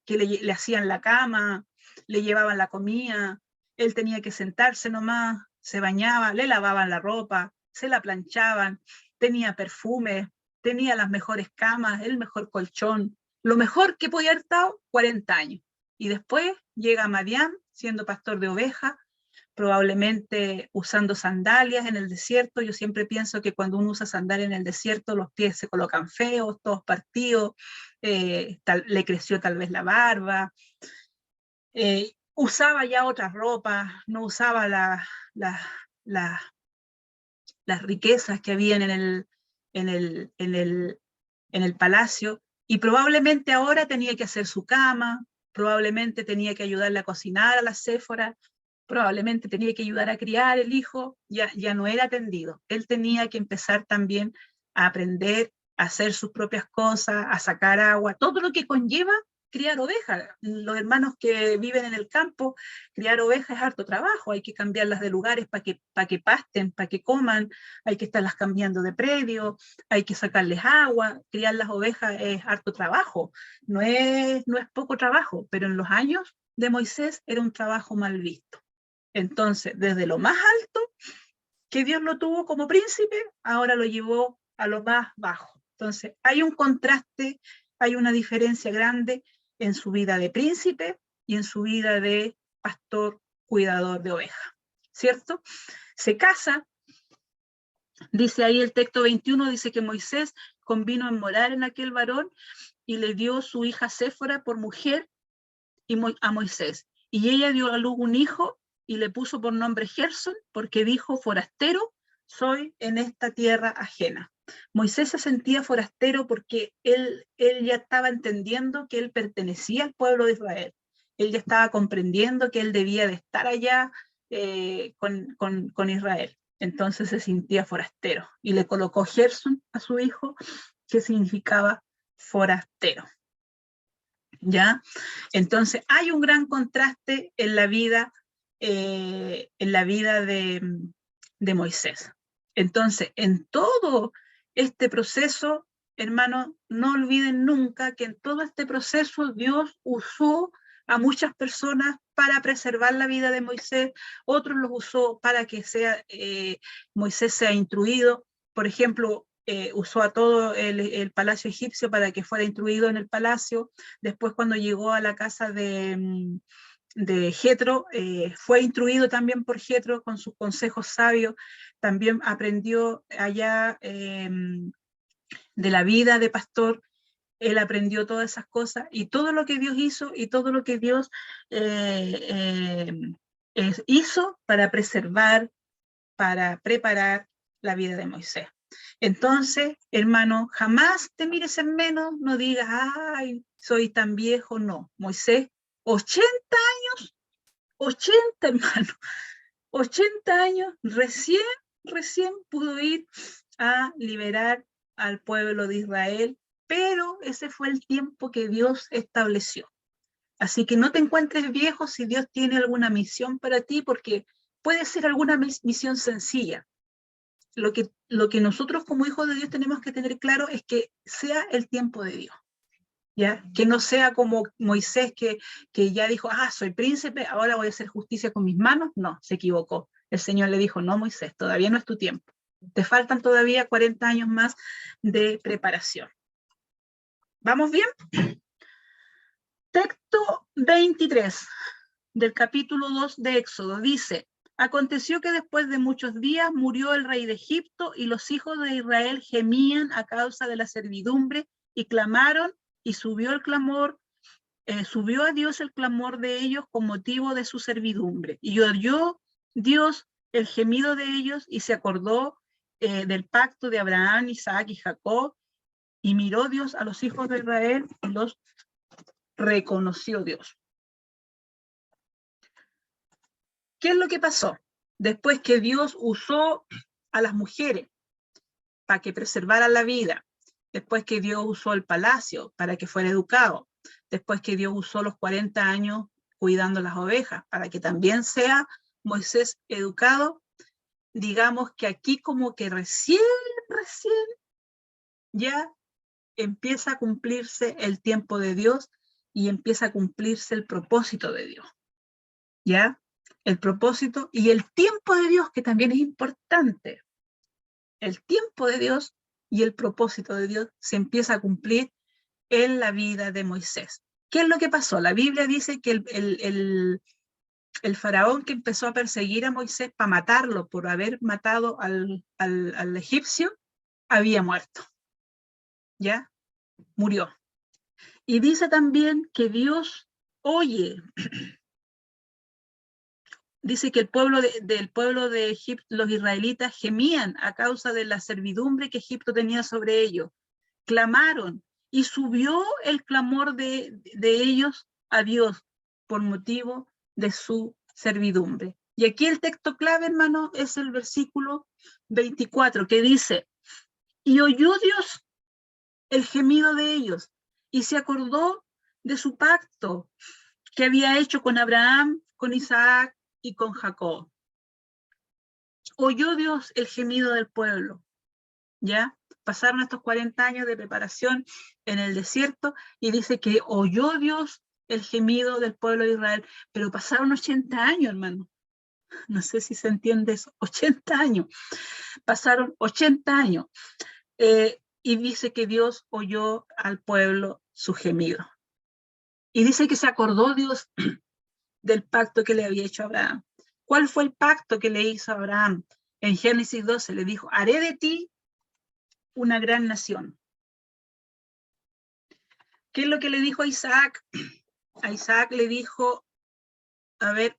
que le hacían la cama, le llevaban la comida, él tenía que sentarse nomás, se bañaba, le lavaban la ropa, se la planchaban, tenía perfume, tenía las mejores camas, el mejor colchón, lo mejor que podía haber estado 40 años. Y después llega a Madián, siendo pastor de ovejas, probablemente usando sandalias en el desierto. Yo siempre pienso que cuando uno usa sandalias en el desierto, los pies se colocan feos, todos partidos, le creció tal vez la barba, usaba ya otras ropas, no usaba las riquezas que habían en el palacio, y probablemente ahora tenía que hacer su cama, probablemente tenía que ayudarle a cocinar a la Séfora, probablemente tenía que ayudar a criar el hijo, ya no era atendido. Él tenía que empezar también a aprender a hacer sus propias cosas, a sacar agua, todo lo que conlleva criar ovejas. Los hermanos que viven en el campo, criar ovejas es harto trabajo, hay que cambiarlas de lugares para que pasten, para que coman, hay que estarlas cambiando de predio, hay que sacarles agua, criar las ovejas es harto trabajo, no es poco trabajo, pero en los años de Moisés era un trabajo mal visto. Entonces, desde lo más alto, que Dios lo tuvo como príncipe, ahora lo llevó a lo más bajo. Entonces, hay un contraste, hay una diferencia grande en su vida de príncipe y en su vida de pastor cuidador de ovejas, ¿cierto? Se casa, dice ahí el texto 21, dice que Moisés convino en morar en aquel varón y le dio su hija Séfora por mujer a Moisés. Y ella dio a luz un hijo y le puso por nombre Gerson, porque dijo, forastero soy en esta tierra ajena. Moisés se sentía forastero porque él ya estaba entendiendo que él pertenecía al pueblo de Israel. Él ya estaba comprendiendo que él debía de estar allá con Israel. Entonces se sentía forastero y le colocó Gerson a su hijo, que significaba forastero. ¿Ya? Entonces hay un gran contraste en la vida de Moisés. Entonces, en todo este proceso, hermanos, no olviden nunca que en todo este proceso Dios usó a muchas personas para preservar la vida de Moisés, otros los usó para que Moisés sea instruido. Por ejemplo, usó a todo el palacio egipcio para que fuera instruido en el palacio. Después, cuando llegó a la casa de Jetro, fue instruido también por Jetro con sus consejos sabios. También aprendió allá de la vida de pastor. Él aprendió todas esas cosas y todo lo que Dios hizo y todo lo que Dios hizo para preservar, para preparar la vida de Moisés. Entonces, hermano, jamás te mires en menos, no digas, ay, soy tan viejo, no. Moisés, 80 años, 80, hermano, 80 años, recién pudo ir a liberar al pueblo de Israel, pero ese fue el tiempo que Dios estableció. Así que no te encuentres viejo si Dios tiene alguna misión para ti, porque puede ser alguna misión sencilla. Lo que nosotros como hijos de Dios tenemos que tener claro es que sea el tiempo de Dios, ¿ya? Que no sea como Moisés que ya dijo, soy príncipe, ahora voy a hacer justicia con mis manos. No, se equivocó. El Señor le dijo, no, Moisés, todavía no es tu tiempo. Te faltan todavía 40 años más de preparación. ¿Vamos bien? Texto 23 del capítulo 2 de Éxodo dice, aconteció que después de muchos días murió el rey de Egipto y los hijos de Israel gemían a causa de la servidumbre y clamaron y subió a Dios el clamor de ellos con motivo de su servidumbre. Y oyó Dios el gemido de ellos y se acordó del pacto de Abraham, Isaac y Jacob, y miró Dios a los hijos de Israel y los reconoció Dios. ¿Qué es lo que pasó? Después que Dios usó a las mujeres para que preservaran la vida, después que Dios usó el palacio para que fuera educado, después que Dios usó los 40 años cuidando las ovejas para que también sea Moisés educado, digamos que aquí como que recién ya empieza a cumplirse el tiempo de Dios y empieza a cumplirse el propósito de Dios, ¿ya? El propósito y el tiempo de Dios, que también es importante. El tiempo de Dios y el propósito de Dios se empieza a cumplir en la vida de Moisés. ¿Qué es lo que pasó? La Biblia dice que el faraón que empezó a perseguir a Moisés para matarlo por haber matado al egipcio, había muerto. ¿Ya? Murió. Y dice también que Dios oye. Dice que el pueblo de Egipto, los israelitas gemían a causa de la servidumbre que Egipto tenía sobre ellos. Clamaron y subió el clamor de ellos a Dios por motivo de su servidumbre. Y aquí el texto clave, hermano, es el versículo 24, que dice, y oyó Dios el gemido de ellos, y se acordó de su pacto que había hecho con Abraham, con Isaac y con Jacob. Oyó Dios el gemido del pueblo, ¿ya? Pasaron estos 40 años de preparación en el desierto y dice que oyó Dios el gemido del pueblo de Israel, pero pasaron 80 años, hermano. No sé si se entiende eso, 80 años. Pasaron 80 años. Y dice que Dios oyó al pueblo su gemido. Y dice que se acordó Dios del pacto que le había hecho a Abraham. ¿Cuál fue el pacto que le hizo a Abraham? En Génesis 12 le dijo, haré de ti una gran nación. ¿Qué es lo que le dijo a Isaac? A Isaac le dijo, a ver,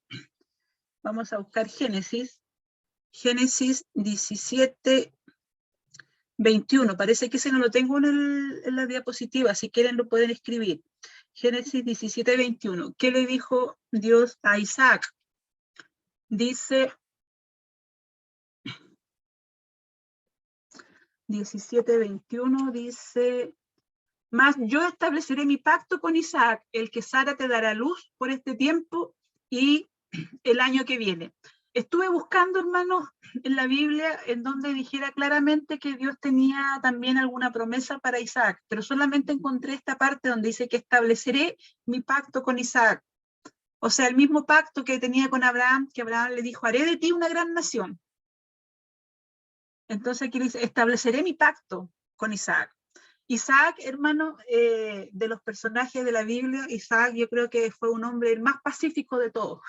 vamos a buscar Génesis 17, 21, parece que ese no lo tengo en la diapositiva, si quieren lo pueden escribir. Génesis 17, 21. ¿Qué le dijo Dios a Isaac? Dice 17, 21, dice, mas yo estableceré mi pacto con Isaac, el que Sara te dará luz por este tiempo y el año que viene. Estuve buscando, hermanos, en la Biblia en donde dijera claramente que Dios tenía también alguna promesa para Isaac, pero solamente encontré esta parte donde dice que estableceré mi pacto con Isaac. O sea, el mismo pacto que tenía con Abraham, que Abraham le dijo, haré de ti una gran nación. Entonces aquí dice, estableceré mi pacto con Isaac. Isaac, hermano, de los personajes de la Biblia, Isaac yo creo que fue un hombre el más pacífico de todos.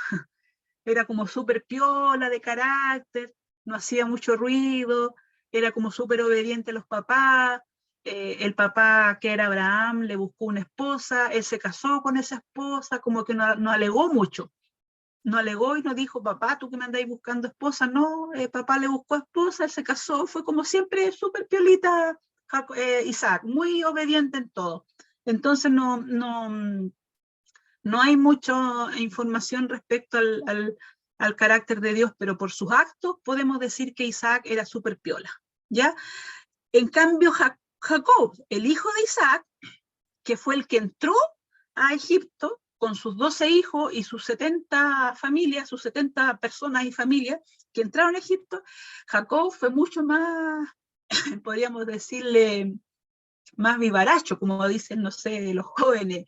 Era como súper piola de carácter, no hacía mucho ruido, era como súper obediente a los papás. El papá, que era Abraham, le buscó una esposa, él se casó con esa esposa, como que no alegó mucho. No alegó y no dijo, papá, tú que me andáis buscando esposa. No, papá le buscó esposa, él se casó, fue como siempre súper piolita Isaac, muy obediente en todo. Entonces no hay mucha información respecto al carácter de Dios, pero por sus actos podemos decir que Isaac era súper piola, ¿ya? En cambio, Jacob, el hijo de Isaac, que fue el que entró a Egipto con sus 12 hijos y sus 70 familias, sus 70 personas y familias que entraron a Egipto, Jacob fue mucho más, podríamos decirle, más vivaracho, como dicen, no sé, los jóvenes,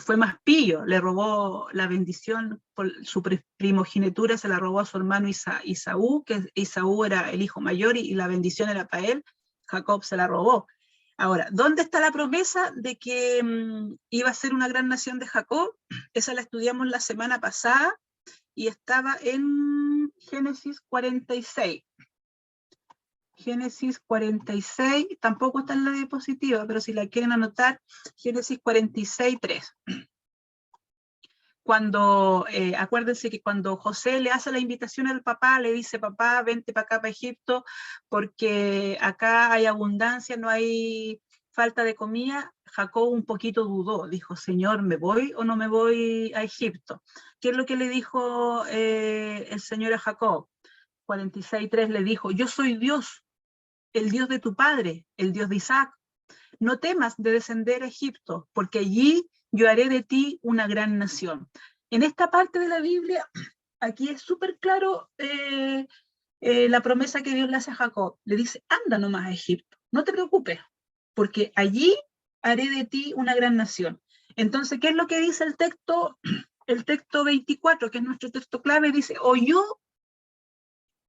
fue más pillo, le robó la bendición por su primogenitura, se la robó a su hermano Isaú, que Isaú era el hijo mayor y la bendición era para él, Jacob se la robó. Ahora, ¿dónde está la promesa de que iba a ser una gran nación de Jacob? Esa la estudiamos la semana pasada y estaba en Génesis 46. Génesis 46, tampoco está en la diapositiva, pero si la quieren anotar, Génesis 46, 3. Cuando, acuérdense que cuando José le hace la invitación al papá, le dice, papá, vente para acá, para Egipto, porque acá hay abundancia, no hay falta de comida. Jacob un poquito dudó, dijo, Señor, ¿me voy o no me voy a Egipto? ¿Qué es lo que le dijo el Señor a Jacob? 46:3 le dijo, yo soy Dios, el Dios de tu padre, el Dios de Isaac. No temas de descender a Egipto, porque allí yo haré de ti una gran nación. En esta parte de la Biblia, aquí es súper claro la promesa que Dios le hace a Jacob. Le dice, anda nomás a Egipto, no te preocupes, porque allí haré de ti una gran nación. Entonces, ¿qué es lo que dice el texto? El texto 24, que es nuestro texto clave, dice, oyó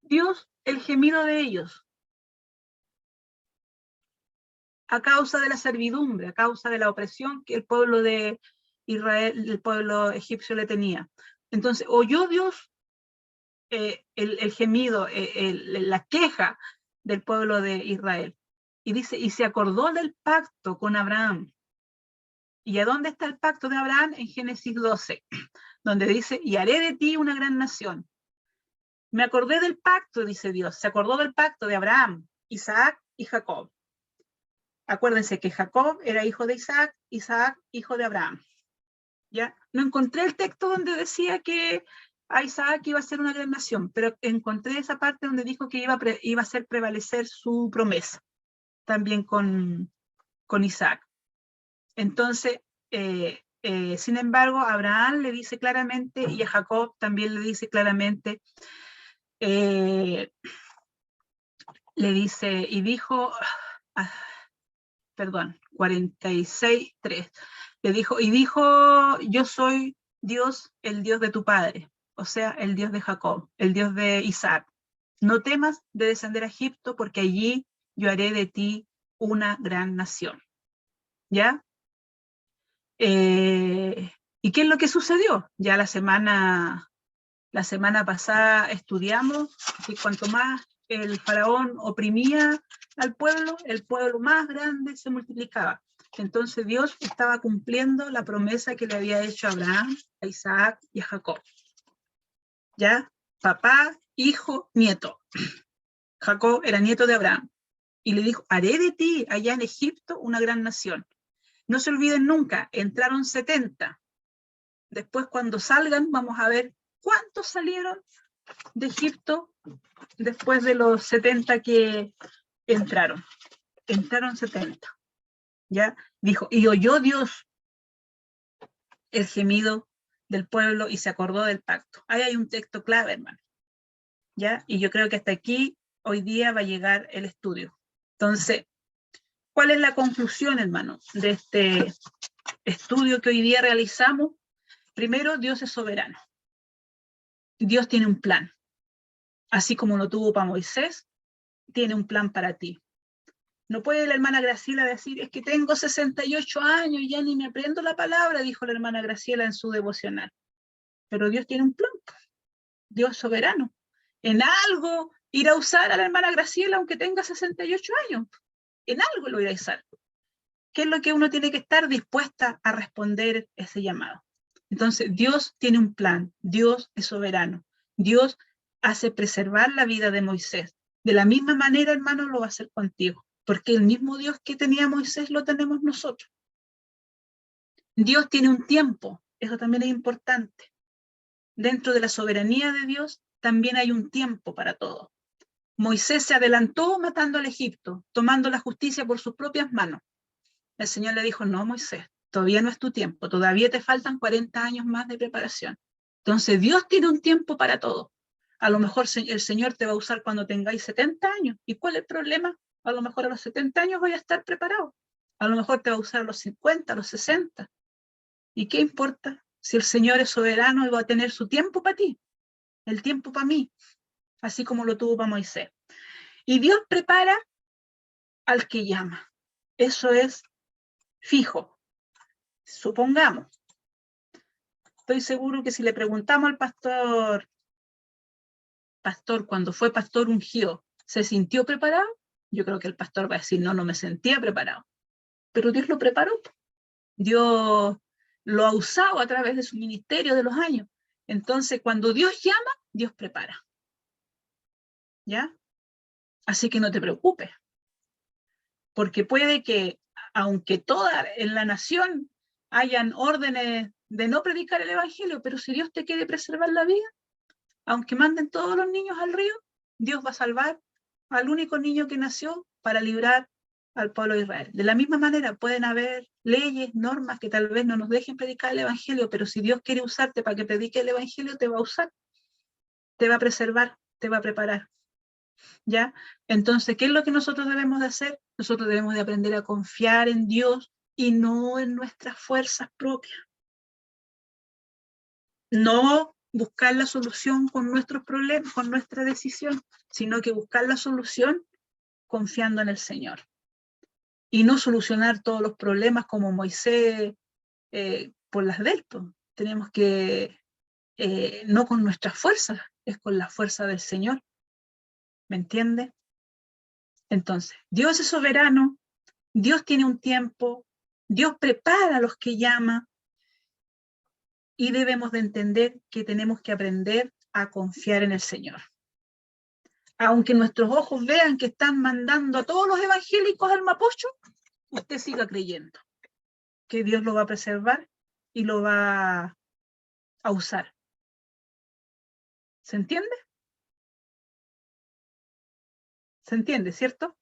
Dios el gemido de ellos a causa de la servidumbre, a causa de la opresión que el pueblo de Israel, el pueblo egipcio le tenía. Entonces, oyó Dios el gemido, la queja del pueblo de Israel. Y dice, y se acordó del pacto con Abraham. ¿Y a dónde está el pacto de Abraham? En Génesis 12, donde dice, y haré de ti una gran nación. Me acordé del pacto, dice Dios, se acordó del pacto de Abraham, Isaac y Jacob. Acuérdense que Jacob era hijo de Isaac, Isaac hijo de Abraham. ¿Ya? No encontré el texto donde decía que a Isaac iba a ser una gran nación, pero encontré esa parte donde dijo que iba a hacer prevalecer su promesa, también con Isaac. Entonces, Sin embargo, a Abraham le dice claramente, y a Jacob también le dice claramente, le dice, y dijo, perdón, 46:3, le dijo, y dijo, yo soy Dios, el Dios de tu padre, o sea, el Dios de Jacob, el Dios de Isaac. No temas de descender a Egipto, porque allí yo haré de ti una gran nación. ¿Ya? ¿Y qué es lo que sucedió? Ya la semana pasada estudiamos que cuanto más el faraón oprimía al pueblo, el pueblo más grande se multiplicaba. Entonces Dios estaba cumpliendo la promesa que le había hecho a Abraham, a Isaac y a Jacob. ¿Ya? Papá, hijo, nieto. Jacob era nieto de Abraham. Y le dijo, haré de ti allá en Egipto una gran nación. No se olviden nunca, entraron 70. Después cuando salgan vamos a ver cuántos salieron de Egipto después de los 70 que entraron. Entraron 70. ¿Ya? Dijo, y oyó Dios el gemido del pueblo y se acordó del pacto. Ahí hay un texto clave, hermano. ¿Ya? Y yo creo que hasta aquí hoy día va a llegar el estudio. Entonces, ¿cuál es la conclusión, hermano, de este estudio que hoy día realizamos? Primero, Dios es soberano. Dios tiene un plan. Así como lo tuvo para Moisés, tiene un plan para ti. No puede la hermana Graciela decir, es que tengo 68 años y ya ni me aprendo la palabra, dijo la hermana Graciela en su devocional. Pero Dios tiene un plan. Dios es soberano. En algo irá a usar a la hermana Graciela aunque tenga 68 años. En algo lo irá a usar. ¿Qué es lo que uno tiene que estar dispuesta a responder ese llamado? Entonces, Dios tiene un plan, Dios es soberano, Dios hace preservar la vida de Moisés. De la misma manera, hermano, lo va a hacer contigo, porque el mismo Dios que tenía Moisés lo tenemos nosotros. Dios tiene un tiempo, eso también es importante. Dentro de la soberanía de Dios también hay un tiempo para todo. Moisés se adelantó matando al Egipto, tomando la justicia por sus propias manos. El Señor le dijo, no, Moisés, todavía no es tu tiempo, todavía te faltan 40 años más de preparación. Entonces Dios tiene un tiempo para todo. A lo mejor el Señor te va a usar cuando tengáis 70 años. ¿Y cuál es el problema? A lo mejor a los 70 años voy a estar preparado. A lo mejor te va a usar a los 50, a los 60. ¿Y qué importa? Si el Señor es soberano y va a tener su tiempo para ti, el tiempo para mí, así como lo tuvo para Moisés. Y Dios prepara al que llama. Eso es fijo. Supongamos, estoy seguro que si le preguntamos al pastor cuando fue pastor ungido, ¿se sintió preparado? Yo creo que el pastor va a decir, no, no me sentía preparado. Pero Dios lo preparó. Dios lo ha usado a través de su ministerio de los años. Entonces, cuando Dios llama, Dios prepara. ¿Ya? Así que no te preocupes. Porque puede que, aunque toda en la nación hayan órdenes de no predicar el evangelio, pero si Dios te quiere preservar la vida, aunque manden todos los niños al río, Dios va a salvar al único niño que nació para librar al pueblo de Israel. De la misma manera pueden haber leyes, normas que tal vez no nos dejen predicar el evangelio, pero si Dios quiere usarte para que predique el evangelio, te va a usar, te va a preservar, te va a preparar. ¿Ya? Entonces, ¿qué es lo que nosotros debemos de hacer? Nosotros debemos de aprender a confiar en Dios y no en nuestras fuerzas propias. No buscar la solución con nuestros problemas, con nuestra decisión, sino que buscar la solución confiando en el Señor. Y no solucionar todos los problemas como Moisés por las del. Tenemos que, no con nuestras fuerzas, es con la fuerza del Señor. ¿Me entiende? Entonces, Dios es soberano, Dios tiene un tiempo, Dios prepara a los que llama y debemos de entender que tenemos que aprender a confiar en el Señor. Aunque nuestros ojos vean que están mandando a todos los evangélicos al Mapocho, usted siga creyendo que Dios lo va a preservar y lo va a usar. ¿Se entiende? ¿Se entiende, cierto?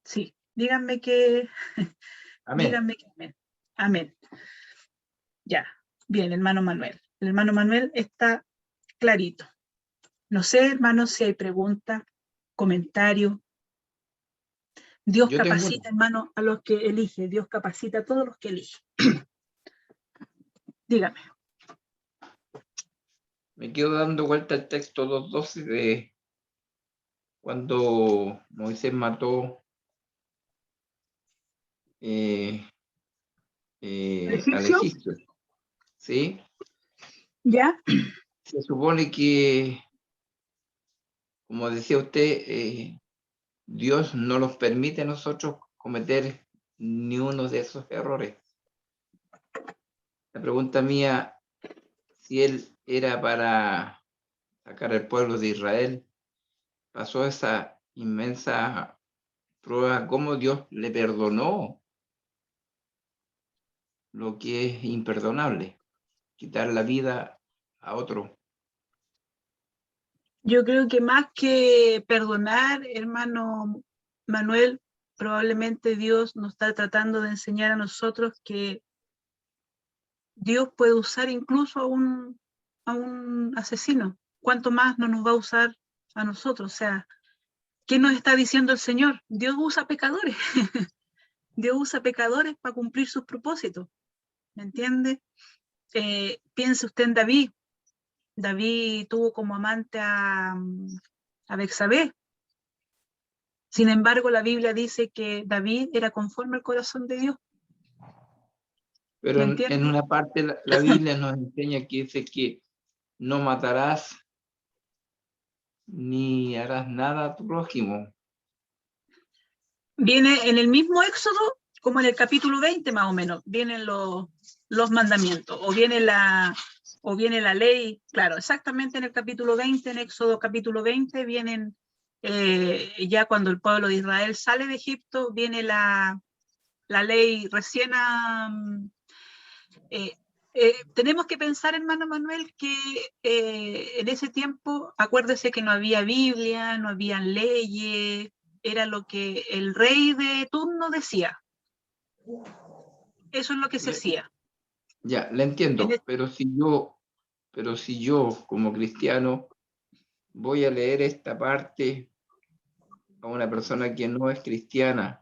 Sí. Díganme que... Amén. Díganme que amén. Amén. Ya, bien, hermano Manuel. El hermano Manuel está clarito. No sé, hermano, si hay preguntas, comentarios. Dios Yo tengo capacita, hermano, a los que elige. Dios capacita a todos los que elige. Dígame. Me quedo dando vuelta el texto 2:12 de cuando Moisés mató al ¿Egipcio? egipcio, ¿sí? ¿Ya? Se supone que, como decía usted, Dios no nos permite a nosotros cometer ni uno de esos errores. La pregunta mía, si él era para sacar al pueblo de Israel, pasó esa inmensa prueba, cómo Dios le perdonó lo que es imperdonable, quitar la vida a otro. Yo creo que más que perdonar, hermano Manuel, probablemente Dios nos está tratando de enseñar a nosotros que Dios puede usar incluso a un asesino. ¿Cuánto más no nos va a usar a nosotros? O sea, ¿qué nos está diciendo el Señor? Dios usa pecadores. Dios usa pecadores para cumplir sus propósitos. ¿Me entiende? Piense usted en David. David tuvo como amante a Betsabé. Sin embargo, la Biblia dice que David era conforme al corazón de Dios. Pero ¿Me en entiende? una parte la Biblia nos enseña que dice que no matarás ni harás nada a tu prójimo. Viene en el mismo Éxodo, como en el capítulo 20 más o menos, vienen los mandamientos, o viene la ley, claro, exactamente en el capítulo 20, en Éxodo capítulo 20, vienen, ya cuando el pueblo de Israel sale de Egipto, viene la ley recién tenemos que pensar, hermano Manuel, que en ese tiempo, acuérdese que no había Biblia, no había leyes, era lo que el rey de turno decía. Eso es lo que se hacía. Ya, la entiendo, pero si yo como cristiano voy a leer esta parte a una persona que no es cristiana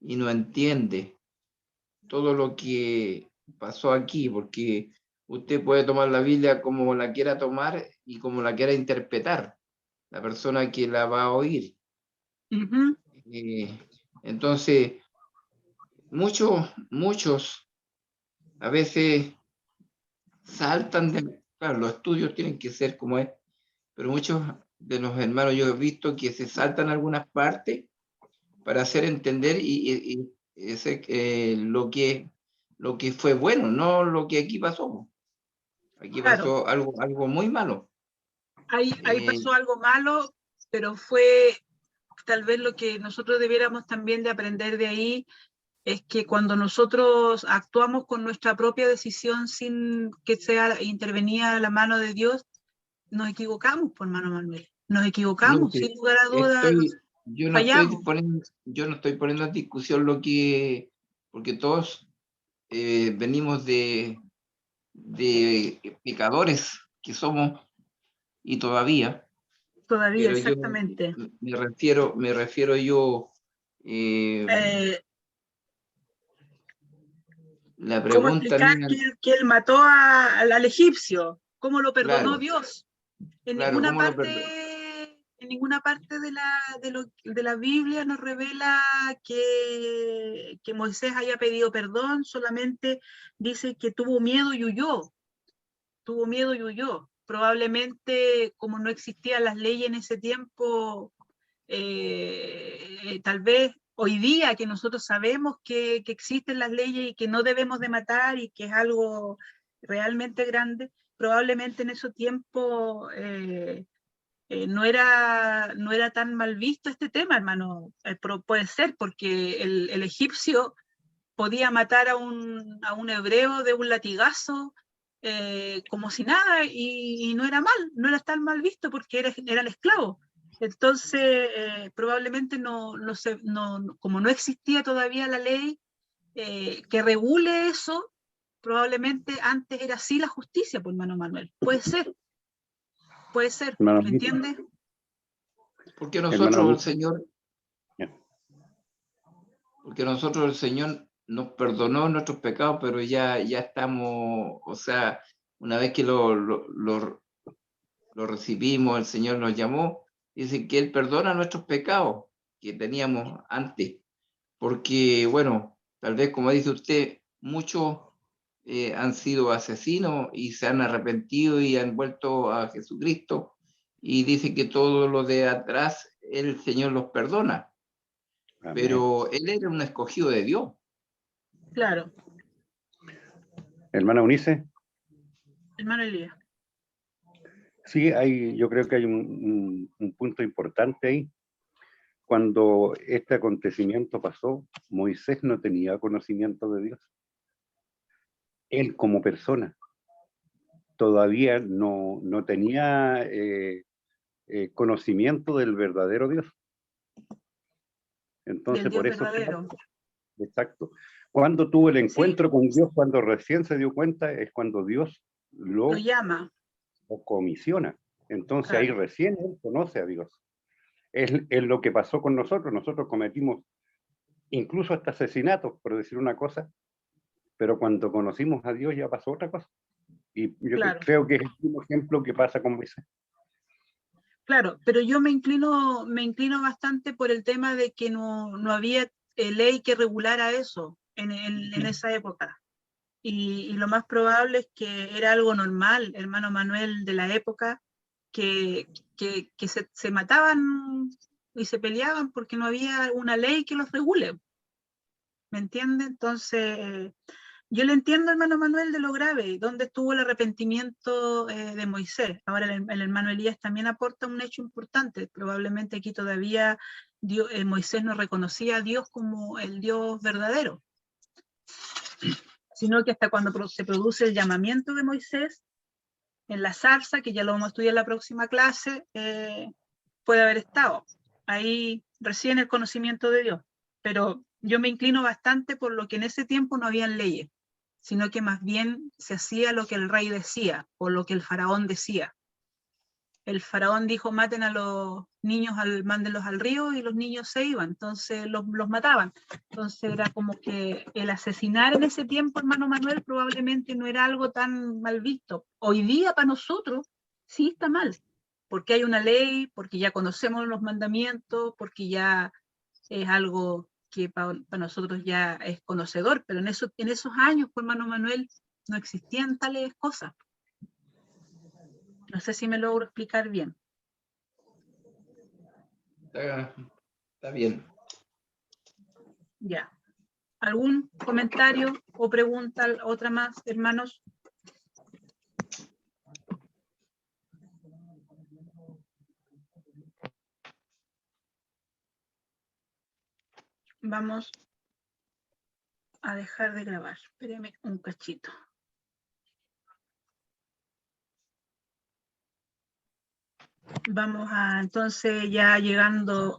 y no entiende todo lo que pasó aquí, porque usted puede tomar la Biblia como la quiera tomar y como la quiera interpretar, la persona que la va a oír. Uh-huh. Entonces, muchos a veces saltan claro, los estudios tienen que ser como es, pero muchos de los hermanos yo he visto que se saltan algunas partes para hacer entender y lo que fue bueno, no lo que aquí pasó. Aquí Claro, pasó algo muy malo. ahí pasó algo malo, pero fue tal vez lo que nosotros debiéramos también de aprender de ahí, es que cuando nosotros actuamos con nuestra propia decisión sin que sea intervenida la mano de Dios, nos equivocamos, por hermano Manuel. Nos No, equivocamos, sin lugar a dudas, fallamos. yo no estoy poniendo en discusión porque todos venimos de pecadores que somos y todavía, Todavía, pero yo exactamente. me refiero yo, Eh, la ¿Cómo pregunta explicar mía, que él mató al egipcio? ¿Cómo lo perdonó claro, Dios? En claro, ninguna ¿cómo lo parte, perdón? en ninguna parte de la Biblia nos revela que Moisés haya pedido perdón, solamente dice que tuvo miedo y huyó. Tuvo miedo y huyó. Probablemente, como no existían las leyes en ese tiempo, tal vez hoy día que nosotros sabemos que existen las leyes y que no debemos de matar y que es algo realmente grande, probablemente en ese tiempo no era tan mal visto este tema, hermano. Pero puede ser porque el egipcio podía matar a un hebreo de un latigazo como si nada y no era no era tan mal visto porque era el esclavo. Entonces, probablemente como no existía todavía la ley que regule eso, probablemente antes era así la justicia, pues, hermano Manuel. Puede ser, Hermano ¿me Luis. entiendes? Porque Hermano nosotros, el Luis. Señor, Ya. porque nosotros el Señor nos perdonó nuestros pecados, pero ya estamos, o sea, una vez que lo recibimos, el Señor nos llamó, dice que Él perdona nuestros pecados que teníamos antes. Porque, bueno, tal vez como dice usted, muchos han sido asesinos y se han arrepentido y han vuelto a Jesucristo, y dice que todo lo de atrás el Señor los perdona, Amén. pero Él era un escogido de Dios. Claro, Hermana Eunice. hermano Elías. Sí, yo creo que hay un punto importante ahí. Cuando este acontecimiento pasó, Moisés no tenía conocimiento de Dios. Él como persona todavía no tenía conocimiento del verdadero Dios. Entonces, Del Dios por eso, verdadero. exacto. Cuando tuvo el Sí. encuentro con Dios, cuando recién se dio cuenta, es cuando Dios Lo llama. lo comisiona. Entonces Claro. ahí recién él conoce a Dios. Es lo que pasó con nosotros. Nosotros cometimos incluso hasta asesinatos, por decir una cosa, pero cuando conocimos a Dios ya pasó otra cosa. Y yo Claro. creo que es el mismo ejemplo que pasa con Moisés. Claro, pero yo me inclino bastante por el tema de que no había ley que regulara eso en esa época. Y lo más probable es que era algo normal, hermano Manuel, de la época, que se mataban y se peleaban porque no había una ley que los regule. ¿Me entiende? Entonces, yo le entiendo, hermano Manuel, de lo grave, dónde estuvo el arrepentimiento de Moisés. Ahora el hermano Elías también aporta un hecho importante. Probablemente aquí todavía Moisés no reconocía a Dios como el Dios verdadero, sino que hasta cuando se produce el llamamiento de Moisés en la zarza, que ya lo vamos a estudiar en la próxima clase, puede haber estado. Ahí recién el conocimiento de Dios. Pero yo me inclino bastante por lo que en ese tiempo no habían leyes, sino que más bien se hacía lo que el rey decía, o lo que el faraón decía. El faraón dijo, maten a los niños, mándenlos al río, y los niños se iban, entonces los mataban. Entonces era como que el asesinar en ese tiempo, hermano Manuel, probablemente no era algo tan mal visto. Hoy día para nosotros sí está mal, porque hay una ley, porque ya conocemos los mandamientos, porque ya es algo que para nosotros ya es conocedor, pero en esos años, pues, hermano Manuel, no existían tales cosas. No sé si me logro explicar bien. Está bien. Ya. ¿Algún comentario o pregunta, otra más, hermanos? Vamos a dejar de grabar. Espéreme un cachito. Vamos a, entonces, ya llegando